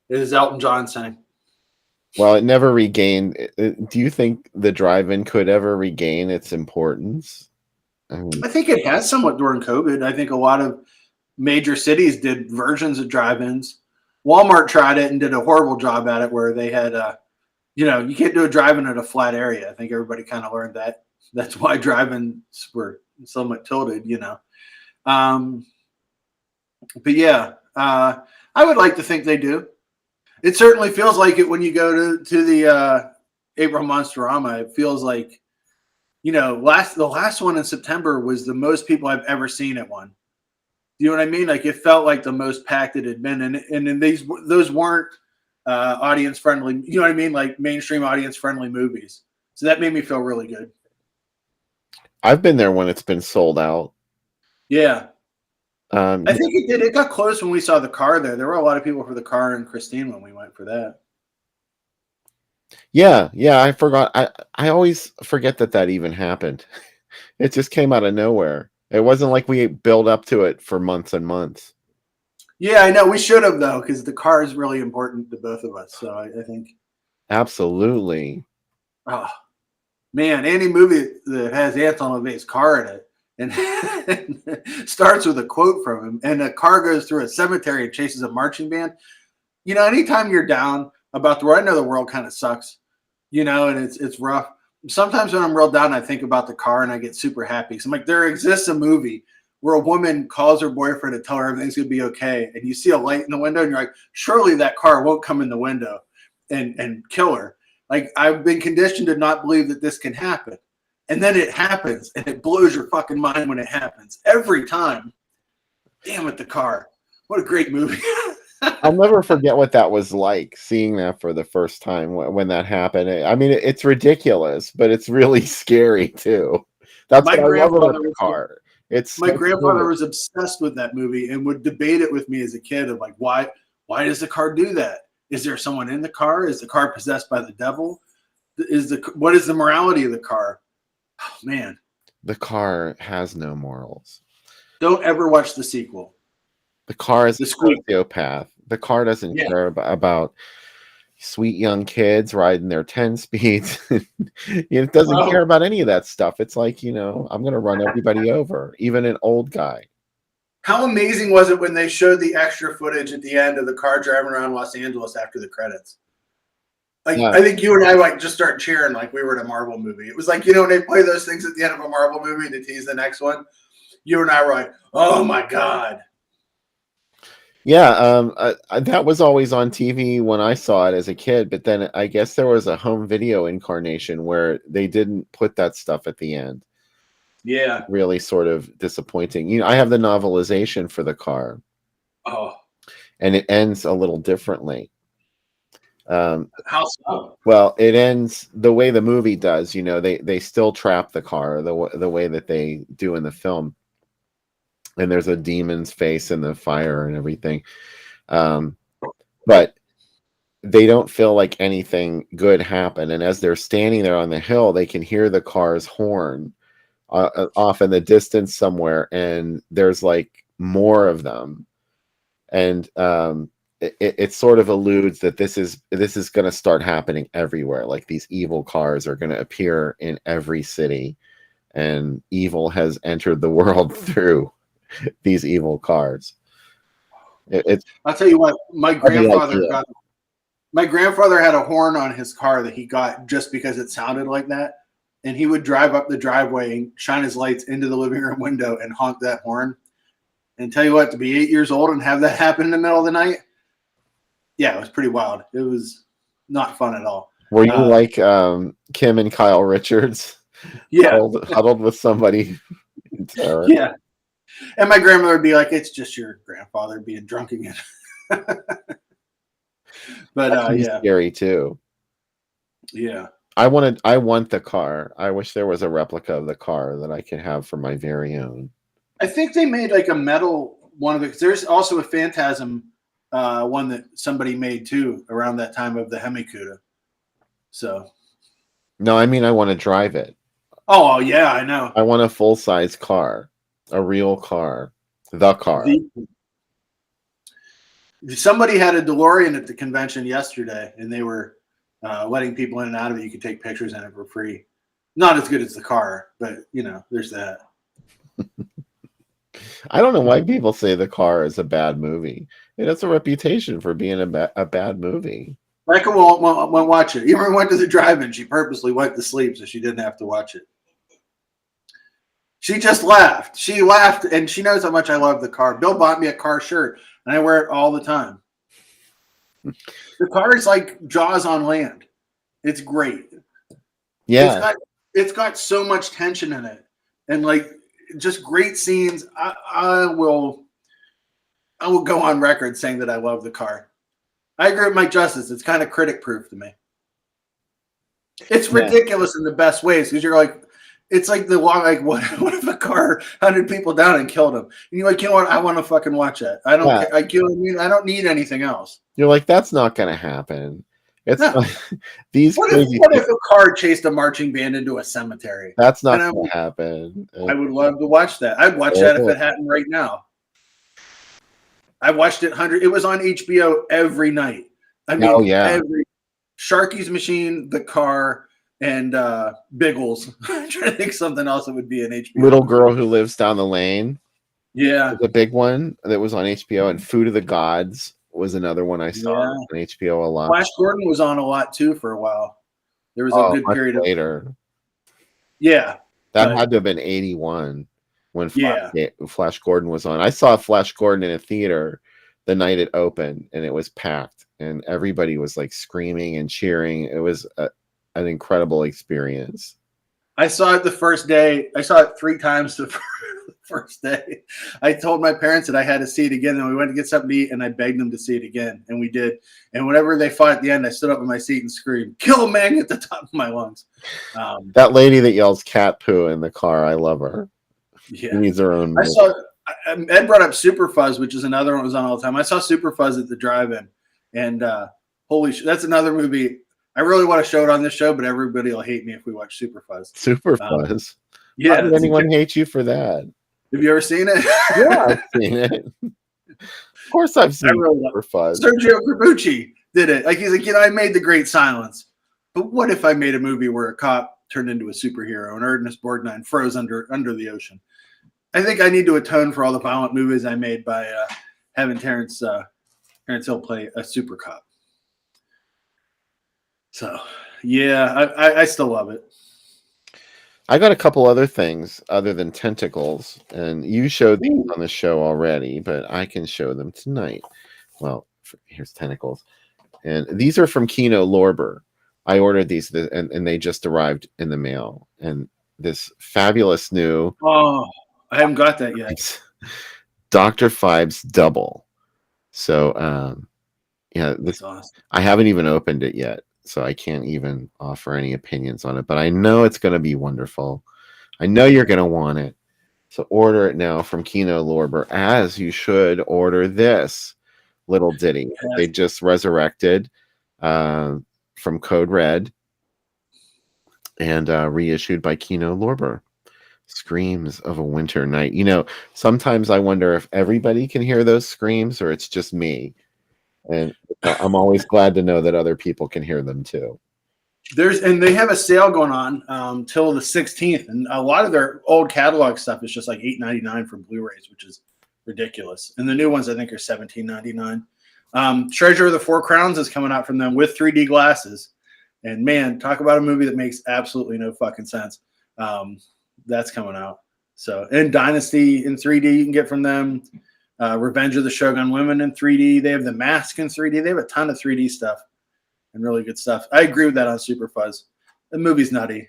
It is Elton John saying. Well, it never regained. Do you think the drive-in could ever regain its importance? I think it has somewhat during COVID. I think a lot of major cities did versions of drive-ins. Walmart tried it and did a horrible job at it, where they had, you can't do a drive-in at a flat area. I think everybody kind of learned that. That's why drive-ins were somewhat tilted, But yeah, I would like to think they do. It certainly feels like it when you go to the April Monsterama. It feels like, the last one in September was the most people I've ever seen at one. You know what I mean? Like it felt like the most packed it had been, and then those weren't audience friendly. You know what I mean? Like mainstream audience friendly movies. So that made me feel really good. I've been there when it's been sold out. Yeah. I think it did. It got close when we saw the car there. There were a lot of people for the car and Christine when we went for that. Yeah. I forgot. I always forget that even happened. It just came out of nowhere. It wasn't like we built up to it for months and months. Yeah, I know. We should have, though, because the car is really important to both of us. So I think. Absolutely. Oh, man. Any movie that has Anton LaVey's car in it and starts with a quote from him, and a car goes through a cemetery and chases a marching band. Anytime you're down about the world, I know the world kind of sucks, and it's rough. Sometimes when I'm real down, I think about the car and I get super happy. So I'm like, there exists a movie where a woman calls her boyfriend to tell her everything's going to be okay. And you see a light in the window and you're like, surely that car won't come in the window and kill her. Like I've been conditioned to not believe that this can happen. And then it happens and it blows your fucking mind when it happens every time. Damn it, the car. What a great movie. I'll never forget what that was like, seeing that for the first time when that happened. I mean, it's ridiculous, but it's really scary too. That's what I love about the car. My grandfather was obsessed with that movie and would debate it with me as a kid of like, why does the car do that? Is there someone in the car? Is the car possessed by the devil? What is the morality of the car? Oh, man. The car has no morals. Don't ever watch the sequel. The car is a sociopath. The car doesn't care about sweet young kids riding their 10 speeds. It doesn't care about any of that stuff. It's like, I'm going to run everybody over, even an old guy. How amazing was it when they showed the extra footage at the end of the car driving around Los Angeles after the credits? Like, I think you and I just start cheering like we were at a Marvel movie. It was like, when they play those things at the end of a Marvel movie to tease the next one, you and I were like, oh my God. Yeah, that was always on TV when I saw it as a kid, but then I guess there was a home video incarnation where they didn't put that stuff at the end. Yeah. Really sort of disappointing. I have the novelization for the car. Oh. And it ends a little differently. How so? Well, it ends the way the movie does. They still trap the car the way that they do in the film. And there's a demon's face in the fire and everything. But they don't feel like anything good happened. And as they're standing there on the hill, they can hear the car's horn off in the distance somewhere. And there's like more of them. And it sort of alludes that this is going to start happening everywhere. Like these evil cars are going to appear in every city. And evil has entered the world through these evil cars. I'll tell you what, my grandfather had a horn on his car that he got just because it sounded like that, and he would drive up the driveway and shine his lights into the living room window and honk that horn. And tell you what, to be 8 years old and have that happen in the middle of the night, yeah, it was pretty wild. It was not fun at all. Were you like Kim and Kyle Richards? Yeah, huddled with somebody in terror. Yeah. And my grandmother would be like, it's just your grandfather being drunk again. But yeah. Scary too. Yeah. I want the car. I wish there was a replica of the car that I could have for my very own. I think they made like a metal one of it. There's also a Phantasm one that somebody made too around that time of the Hemi-Cuda. So. No, I mean, I want to drive it. Oh, yeah, I know. I want a full-size car. A real car. The car. Somebody had a DeLorean at the convention yesterday, and they were letting people in and out of it. You could take pictures in it for free. Not as good as the car, but, there's that. I don't know why people say the car is a bad movie. It has a reputation for being a bad movie. Becca won't watch it. Even went to the drive-in. She purposely went to sleep so she didn't have to watch it. She just laughed. She laughed, and she knows how much I love the car. Bill bought me a car shirt, and I wear it all the time. The car is like Jaws on land. It's great. Yeah. It's got so much tension in it, and like just great scenes. I will go on record saying that I love the car. I agree with Mike Justice. It's kind of critic proof to me. It's ridiculous in the best ways because you're like, it's like what if a car hunted people down and killed them? And you're like, you know what? I want to fucking watch that. I don't care. Like, you know what I mean? I don't need anything else. You're like, that's not going to happen. It's like, these what crazy. What if a car chased a marching band into a cemetery? That's not going to happen. I would love to watch that. I'd watch that if it happened right now. I watched it It was on HBO every night. I mean, every Sharky's Machine, The Car, and Biggles. I'm trying to think something else that would be an HBO. Little Girl Who Lives Down the Lane. Yeah, the big one that was on HBO, and Food of the Gods was another one I saw on HBO a lot. Flash Gordon was on a lot too for a while. There was a good period later. Yeah, that had to have been 81 when Flash Gordon was on. I saw Flash Gordon in a theater the night it opened, and it was packed, and everybody was like screaming and cheering. It was an incredible experience. I saw it the first day. I saw it 3 times the first day. I told my parents that I had to see it again, and we went to get something to eat, and I begged them to see it again, and we did. And whenever they fought at the end, I stood up in my seat and screamed, "Kill Mang!" at the top of my lungs. That lady that yells cat poo in the car, I love her. Yeah. She needs her own movie. I saw Ed brought up Super Fuzz, which is another one that was on all the time. I saw Super Fuzz at the drive-in, and holy shit, that's another movie. I really want to show it on this show, but everybody will hate me if we watch Super Fuzz. Super Fuzz? Yeah. How did anyone hate you for that? Have you ever seen it? Yeah, I've seen it. Of course I've seen Super Fuzz. Sergio Corbucci did it. Like, he's like, I made The Great Silence. But what if I made a movie where a cop turned into a superhero and Ernest Borgnine froze under the ocean? I think I need to atone for all the violent movies I made by having Terrence Hill play a super cop. So, yeah, I still love it. I got a couple other things other than tentacles, and you showed these on the show already, but I can show them tonight. Well, here's tentacles. And these are from Kino Lorber. I ordered these, and they just arrived in the mail. And this fabulous new... Oh, I haven't got that yet. Dr. Phibes Double. So, yeah, this awesome. I haven't even opened it yet, so I can't even offer any opinions on it. But I know it's going to be wonderful. I know you're going to want it. So order it now from Kino Lorber, as you should order this little ditty. Yes. They just resurrected from Code Red and reissued by Kino Lorber. Screams of a Winter Night. You know, sometimes I wonder if everybody can hear those screams or it's just me. And I'm always glad to know that other people can hear them too. And they have a sale going on till the 16th, and a lot of their old catalog stuff is just like $8.99 for Blu-rays, which is ridiculous. And the new ones I think are $17.99. Treasure of the Four Crowns is coming out from them with 3D glasses, and man, talk about a movie that makes absolutely no fucking sense. That's coming out. So, and Dynasty in 3D you can get from them. Revenge of the Shogun Women in 3D. They have The Mask in 3D. They have a ton of 3D stuff and really good stuff. I agree with that on Super Fuzz. The movie's nutty.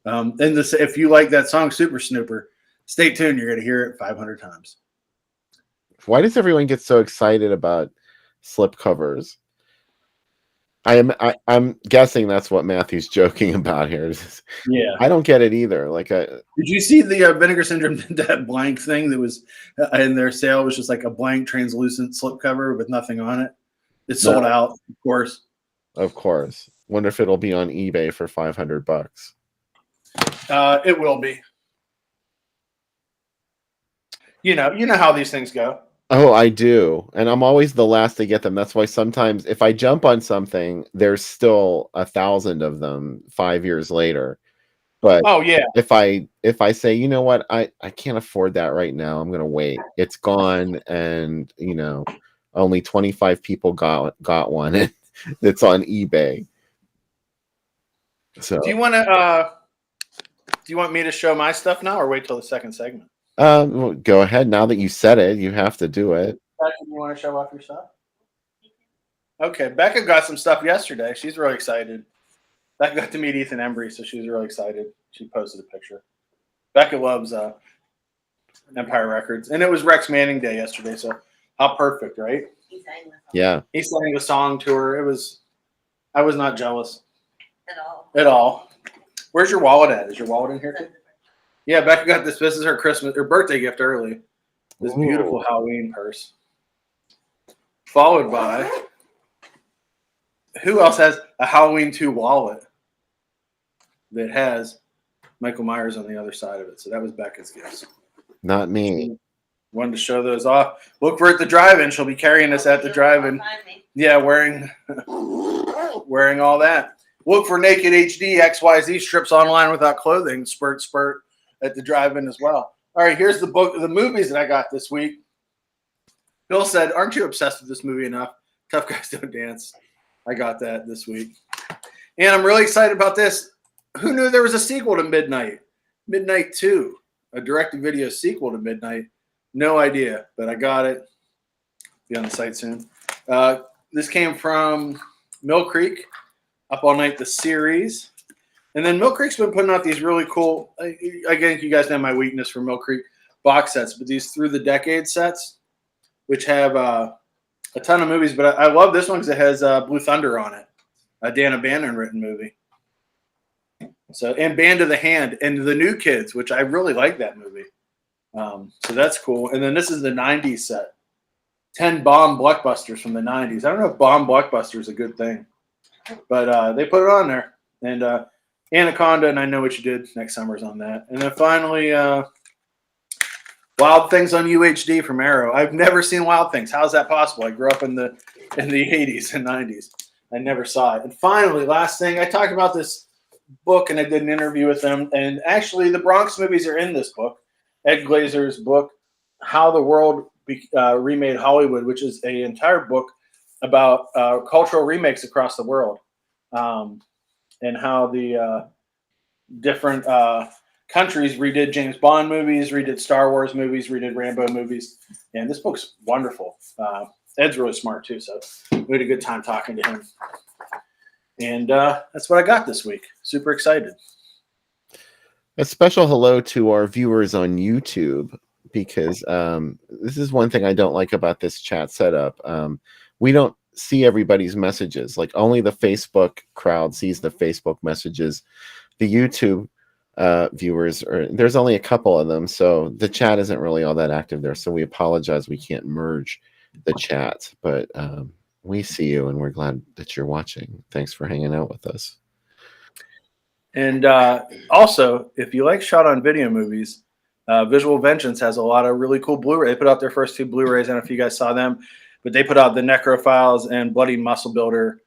And if you like that song Super Snooper, stay tuned. You're going to hear it 500 times. Why does everyone get so excited about slip covers? I'm guessing that's what Matthew's joking about here. Yeah, I don't get it either. Did you see the Vinegar Syndrome did that blank thing that was in their sale? It was just like a blank translucent slipcover with nothing on it. It's sold out, of course. Of course. Wonder if it'll be on eBay for $500. It will be. You know how these things go. Oh, I do. And I'm always the last to get them. That's why sometimes if I jump on something, there's still 1,000 of them 5 years later. But oh yeah, if I say, you know what, I can't afford that right now, I'm gonna wait. It's gone, and only 25 people got one. It's on eBay. So do Do you want me to show my stuff now, or wait till the second segment? Well, go ahead. Now that you said it, you have to do it. Becca, you want to show off your stuff? Okay, Becca got some stuff yesterday. She's really excited. Becca got to meet Ethan Embry, so she was really excited. She posted a picture. Becca loves Empire Records, and it was Rex Manning Day yesterday, so how perfect, right? Yeah. He sang a song to her. I was not jealous At all. Where's your wallet at? Is your wallet in here too? Yeah, Becca got this. This is her birthday gift early. This beautiful Halloween purse. Followed by, who else has a Halloween 2 wallet that has Michael Myers on the other side of it? So that was Becca's gift. Not me. Wanted to show those off. Look for it at the drive-in. She'll be carrying us at the drive-in. Yeah, wearing all that. Look for Naked HD XYZ strips online without clothing. Spurt at the drive-in as well. All right, here's the movies that I got this week. Bill said, "Aren't you obsessed with this movie enough? Tough Guys Don't Dance." I got that this week, and I'm really excited about this. Who knew there was a sequel to Midnight? Midnight 2, a direct-to-video sequel to Midnight. No idea, but I got it. Be on the site soon. This came from Mill Creek, Up All Night, the series. And then Mill Creek's been putting out these really cool, again, you guys know my weakness for Mill Creek box sets, but these Through the Decade sets, which have a ton of movies. But I love this one because it has Blue Thunder on it, a Dan O'Bannon written movie. So, and Band of the Hand and The New Kids, which I really like that movie. So that's cool. And then this is the 90s set. 10 bomb blockbusters from the 90s. I don't know if bomb blockbuster is a good thing, but they put it on there. And Anaconda and I Know What You Did next summer's on that. And then finally, Wild Things on UHD from Arrow. I've never seen Wild Things. How's that possible? I grew up in the 80s and 90s. I never saw it. And finally, last thing, I talked about this book and I did an interview with them. And actually, the Bronx movies are in this book. Ed Glazer's book, How the World Remade Hollywood, which is an entire book about cultural remakes across the world, and how the different countries redid James Bond movies, redid Star Wars movies, redid Rambo movies. And this book's wonderful. Ed's really smart too, so we had a good time talking to him. And that's what I got this week. Super excited. A special hello to our viewers on YouTube, because this is one thing I don't like about this chat setup. We don't see everybody's messages. Like, only the Facebook crowd sees the Facebook messages. The YouTube viewers, there's only a couple of them, so the chat isn't really all that active there. So we apologize, we can't merge the chat, but we see you and we're glad that you're watching. Thanks for hanging out with us. And also, if you like shot on video movies, Visual Vengeance has a lot of really cool Blu-ray. They put out their first 2 Blu-rays. I don't know if you guys saw them, but they put out the Necrophiles and Bloody Muscle Builder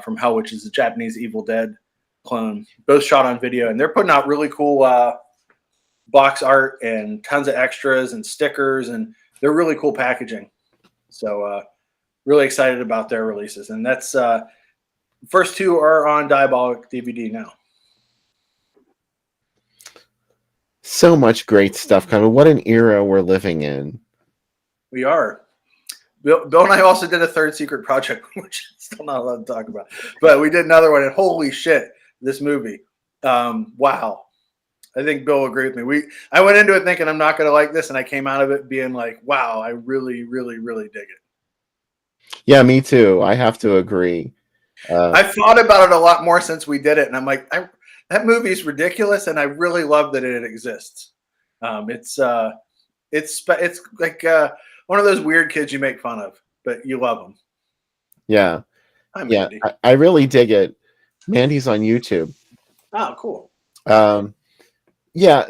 from Hell, which is a Japanese Evil Dead clone, both shot on video. And they're putting out really cool box art and tons of extras and stickers, and they're really cool packaging. So really excited about their releases. And that's first 2 are on Diabolic DVD now. So much great stuff coming. What an era we're living in. We are. Bill and I also did a third secret project, which I'm still not allowed to talk about. But we did another one, and holy shit, this movie. Wow. I think Bill will agree with me. I went into it thinking I'm not going to like this, and I came out of it being like, wow, I really, really, really dig it. Yeah, me too. I have to agree. I've thought about it a lot more since we did it, and I'm like, that movie is ridiculous, and I really love that it exists. It's like one of those weird kids you make fun of, but you love them. Yeah, Hi, Mandy. I really dig it. Mandy's on YouTube. Oh, cool. Yeah,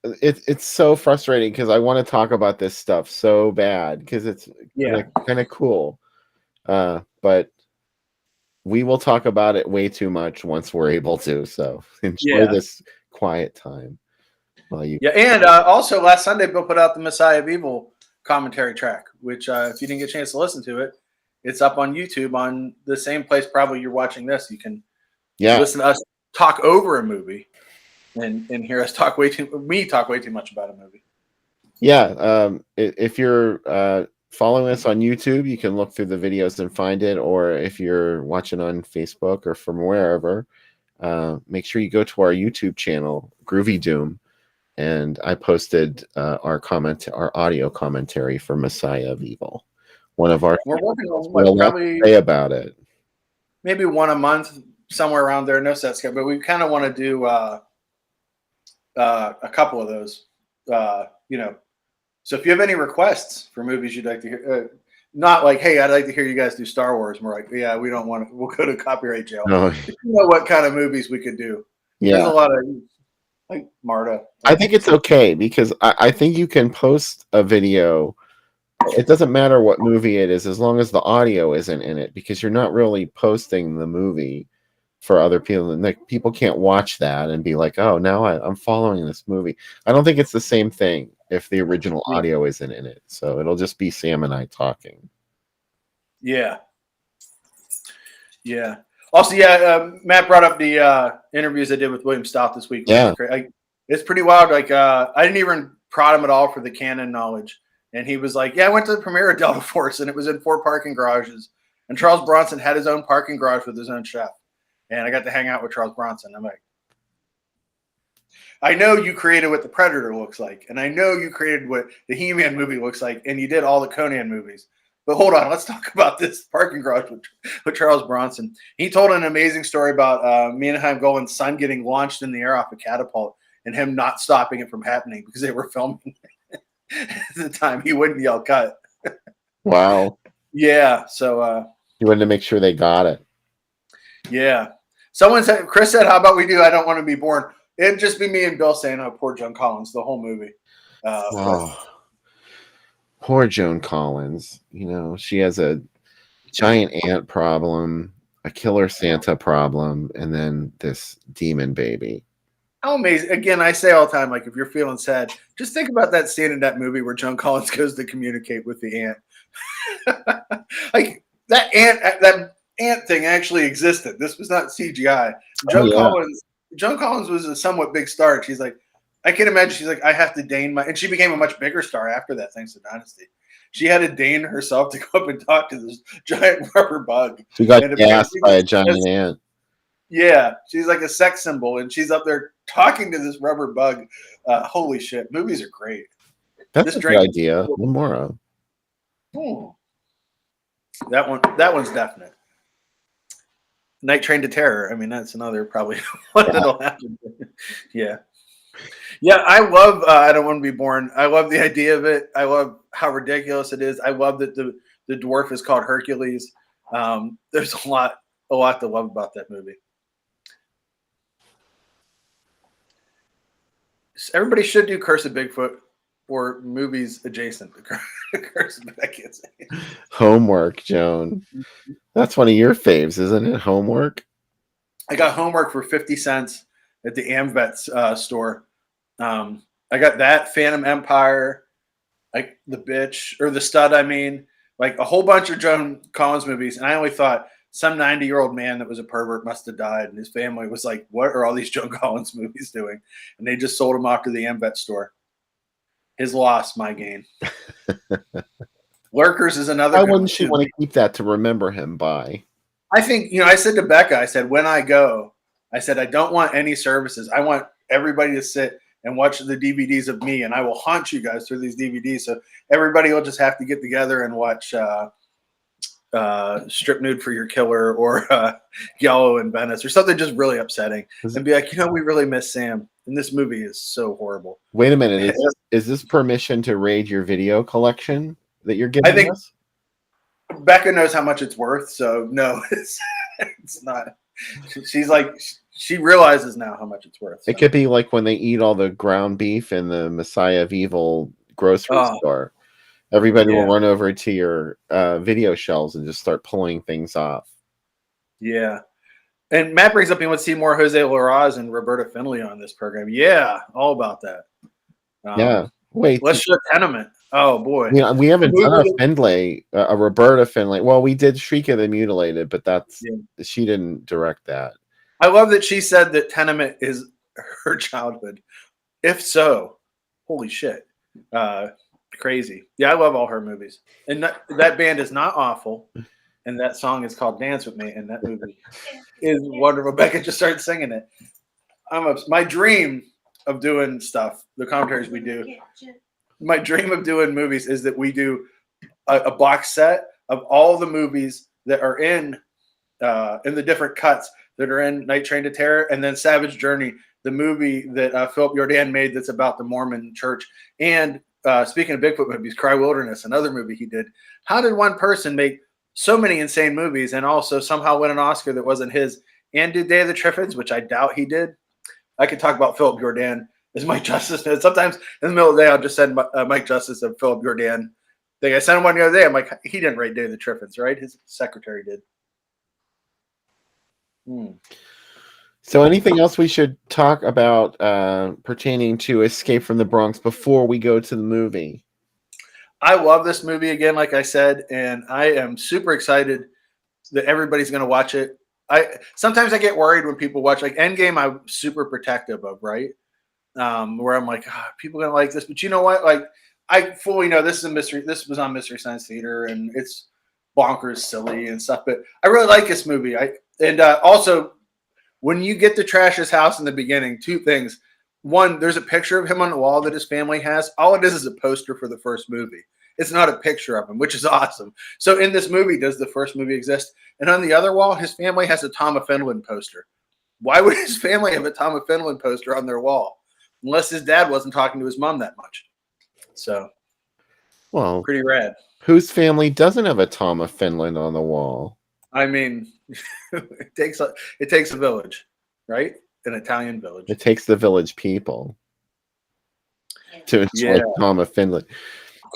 it's so frustrating because I want to talk about this stuff so bad because it's kind of cool, but we will talk about it way too much once we're able to. So enjoy this quiet time while you. Yeah, and also last Sunday, Bill put out the Messiah of Evil commentary track, which if you didn't get a chance to listen to it, it's up on YouTube on the same place probably you're watching this. You can listen to us talk over a movie, and hear us talk way too much about a movie. Yeah, if you're following us on YouTube, you can look through the videos and find it, or if you're watching on Facebook or from wherever, make sure you go to our YouTube channel, Groovy Doom, and I posted our audio commentary for Messiah of Evil. One of our We're working on probably say about it. Maybe one a month, somewhere around there. No set schedule, but we kind of want to do a couple of those. So if you have any requests for movies you'd like to hear, not like, hey, I'd like to hear you guys do Star Wars. More like, yeah, we don't want to. We'll go to copyright jail. No. You know what kind of movies we could do? Yeah. There's a lot of like Marta. I think it's okay because I think you can post a video. It doesn't matter what movie it is as long as the audio isn't in it, because you're not really posting the movie for other people. And like, people can't watch that and be like, oh, now I'm following this movie. I don't think it's the same thing if the original audio isn't in it. So it'll just be Sam and I talking. Yeah. Yeah. Also, Matt brought up the interviews I did with William Stout this week. Yeah. It's pretty wild. Like, I didn't even prod him at all for the canon knowledge. And he was like, yeah, I went to the premiere of Delta Force, and it was in 4 parking garages. And Charles Bronson had his own parking garage with his own chef. And I got to hang out with Charles Bronson. I'm like, I know you created what the Predator looks like. And I know you created what the He-Man movie looks like. And you did all the Conan movies. But hold on, let's talk about this parking garage with Charles Bronson. He told an amazing story about Menahem Golan's son getting launched in the air off a catapult and him not stopping it from happening because they were filming at the time. He wouldn't yell cut. Wow. Yeah. So he wanted to make sure they got it. Yeah. Chris said, how about we do I Don't Want to Be Born? It'd just be me and Bill saying, oh, poor Joan Collins, the whole movie. Poor Joan Collins. You know, she has a giant ant problem, a killer Santa problem, and then this demon baby. How amazing. Again, I say all the time, like, if you're feeling sad, just think about that scene in that movie where Joan Collins goes to communicate with the ant. Like, that ant thing actually existed. This was not CGI. Joan Collins was a somewhat big star. She's like, I can imagine she's like, I have to deign and she became a much bigger star after that, thanks to Dynasty. She had to deign herself to go up and talk to this giant rubber bug. She got gassed by a giant ant. Yeah, she's like a sex symbol, and she's up there talking to this rubber bug. Holy shit, movies are great. That's a good idea. One more. That one's definite. Night Train to Terror. I mean, that's another probably one that'll happen. Yeah. I love I Don't Want to Be Born. I love the idea of it. I love how ridiculous it is. I love that the dwarf is called Hercules. There's a lot to love about that movie. Everybody should do Curse of Bigfoot or movies adjacent to Curse, but I can't say it. Homework, Joan. That's one of your faves, isn't it? Homework. I got Homework for 50 cents at the AmVets store. I got that, Phantom Empire, like The Bitch, or The Stud, I mean. Like a whole bunch of Joan Collins movies. And I only thought some 90-year-old man that was a pervert must have died. And his family was like, what are all these Joan Collins movies doing? And they just sold him off to the AmVet store. His loss, my gain. Lurkers is another. Why wouldn't she want to keep that to remember him by? I think, I said to Becca, I said, when I go, I said, I don't want any services. I want everybody to sit and watch the DVDs of me, and I will haunt you guys through these DVDs. So everybody will just have to get together and watch Strip Nude for Your Killer or Yellow in Venice or something just really upsetting and be like, we really miss Sam. And this movie is so horrible. Wait a minute. Is this permission to raid your video collection that you're giving I think us? Becca knows how much it's worth. So no, it's not. She's like, she realizes now how much it's worth. So. It could be like when they eat all the ground beef in the Messiah of Evil grocery store. Everybody will run over to your video shelves and just start pulling things off. Yeah. And Matt brings up he wants to see more Jose Larraz and Roberta Findlay on this program. Yeah, all about that. Wait. Let's show Tenement. Oh, boy. Yeah, we haven't done a Findlay, a Roberta Findlay. Well, we did Shriek of the Mutilated, but she didn't direct that. I love that she said that Tenement is her childhood? If so, holy shit, crazy. Yeah, I love all her movies, and that band is not awful, and that song is called "Dance with Me," and that movie is wonderful. Becca just started singing it. My dream of doing stuff, the commentaries we do. My dream of doing movies is that we do a box set of all the movies that are in the different cuts that are in Night Train to Terror, and then Savage Journey, the movie that Philip Jordan made that's about the Mormon church. And speaking of Bigfoot movies, Cry Wilderness, another movie he did. How did one person make so many insane movies and also somehow win an Oscar that wasn't his and do Day of the Triffids, which I doubt he did? I could talk about Philip Jordan as Mike Justice. Sometimes in the middle of the day, I'll just send Mike Justice and Philip Jordan. I sent him one the other day. I'm like, he didn't write Day of the Triffids, right? His secretary did. So anything else we should talk about pertaining to Escape from the Bronx before we go to the movie? I love this movie again, like I said, and I am super excited that everybody's going to watch it. Sometimes I get worried when people watch, like Endgame, I'm super protective of, right? Where I'm like, people are going to like this. But you know what? Like, I fully know this is a mystery. This was on Mystery Science Theater, and it's bonkers, silly, and stuff. But I really like this movie. Also, when you get to Trash's house in the beginning, two things. One, there's a picture of him on the wall that his family has. All it is a poster for the first movie. It's not a picture of him, which is awesome. So in this movie, does the first movie exist? And on the other wall, his family has a Tom of Finland poster. Why would his family have a Tom of Finland poster on their wall? Unless his dad wasn't talking to his mom that much. So, well, pretty rad. Whose family doesn't have a Tom of Finland on the wall? I mean, it takes a village, right? An Italian village. It takes the village people to enjoy Tom of Finland.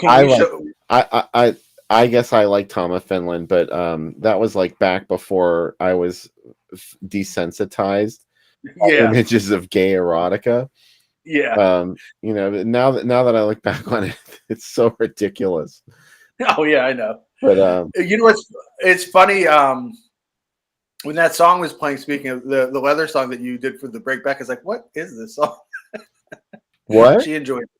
I guess I like Tom of Finland, but that was like back before I was desensitized. Images of gay erotica. Yeah. Now that I look back on it, it's so ridiculous. Oh yeah, I know. But you know what's it's funny, when that song was playing, speaking of the leather song that you did for the break back, is like, what is this song? What? She enjoyed it.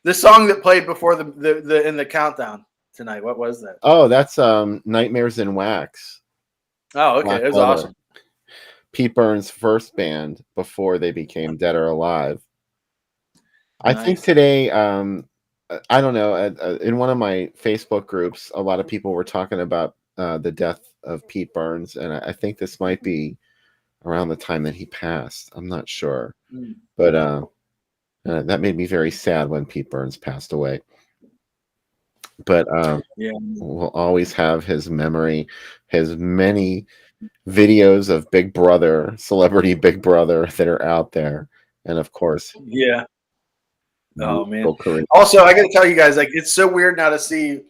The song that played before the in the countdown tonight. What was that? Oh, that's Nightmares in Wax. Oh, okay. It was awesome. Pete Burns' first band before they became Dead or Alive. Nice. I think today, I don't know, in one of my Facebook groups, a lot of people were talking about the death of Pete Burns, and I think this might be around the time that he passed. I'm not sure. But that made me very sad when Pete Burns passed away. But we'll always have his memory, his many videos of Big Brother, celebrity Big Brother that are out there. And of course, oh man. Also, I got to tell you guys, like, it's so weird now to see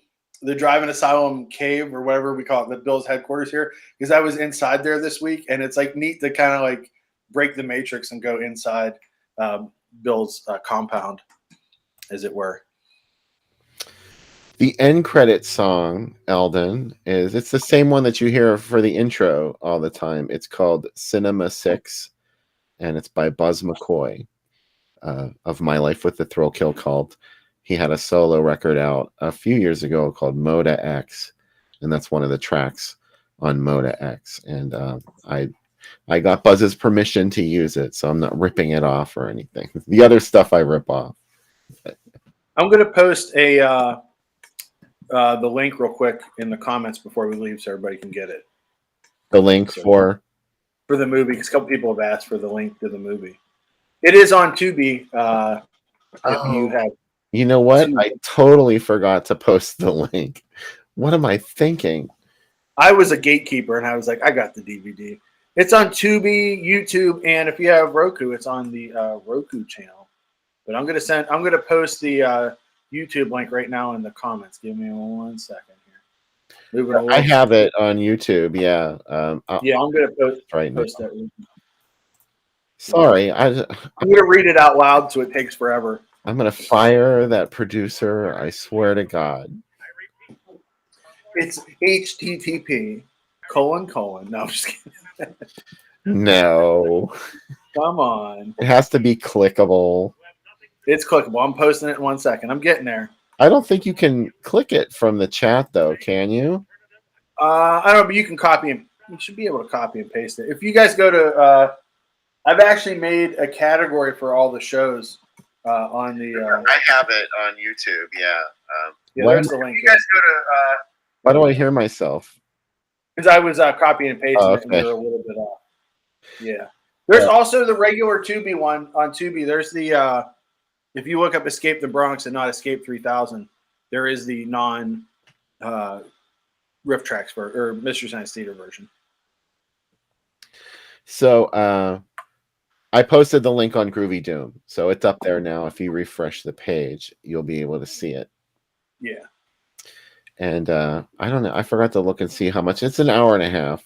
the Drive-In Asylum cave or whatever we call it, the Bill's headquarters here, because I was inside there this week, and it's like neat to kind of like break the matrix and go inside Bill's compound, as it were. The end credit song, Eldon, it's the same one that you hear for the intro all the time. It's called Cinema 6, and it's by Buzz McCoy of My Life with the Thrill Kill Cult. He had a solo record out a few years ago called Moda X, and that's one of the tracks on Moda X. And I got Buzz's permission to use it, so I'm not ripping it off or anything. The other stuff I rip off. I'm going to post the link real quick in the comments before we leave so everybody can get it. The link for the movie, because a couple people have asked for the link to the movie. It is on Tubi. You know what? I totally forgot to post the link. What am I thinking? I was a gatekeeper, and I was like, I got the DVD. It's on Tubi, YouTube, and if you have Roku, it's on the Roku channel. But I'm gonna post the YouTube link right now in the comments. Give me 1 second here. I have it on YouTube. Yeah. I'm gonna post that link. Sorry, I'm gonna read it out loud, so it takes forever. I'm gonna fire that producer. I swear to God. It's HTTP:// No, I'm just kidding. No. Come on. It has to be clickable. It's clickable. I'm posting it in 1 second. I'm getting there. I don't think you can click it from the chat, though, can you? I don't know, but you can copy and you should be able to copy and paste it. If you guys go to, I've actually made a category for all the shows on the. I have it on YouTube. Yeah. Yeah, there's the link. You guys go to. Why do I hear myself? Because I was copying and pasting it, and okay. you're a little bit off. Yeah. There's also the regular Tubi one on Tubi. There's the if you look up Escape the Bronx and not Escape 3000, there is the non riff tracks or Mystery Science Theater version. So I posted the link on Groovy Doom, so it's up there now. If you refresh the page, you'll be able to see it. Yeah. And I don't know. I forgot to look and see how much. It's an hour and a half.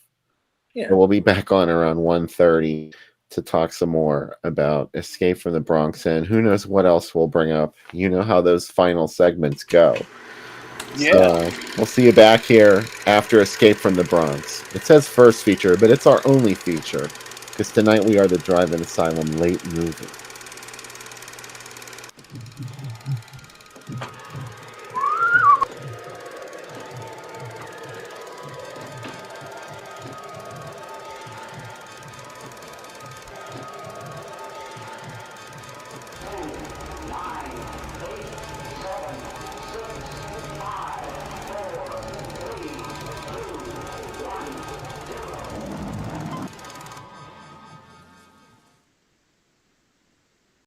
Yeah. So we'll be back on around 1:30 to talk some more about Escape from the Bronx, and who knows what else we'll bring up. You know how those final segments go. Yeah. So we'll see you back here after Escape from the Bronx. It says first feature, but it's our only feature, because tonight we are the Drive-In Asylum late movie.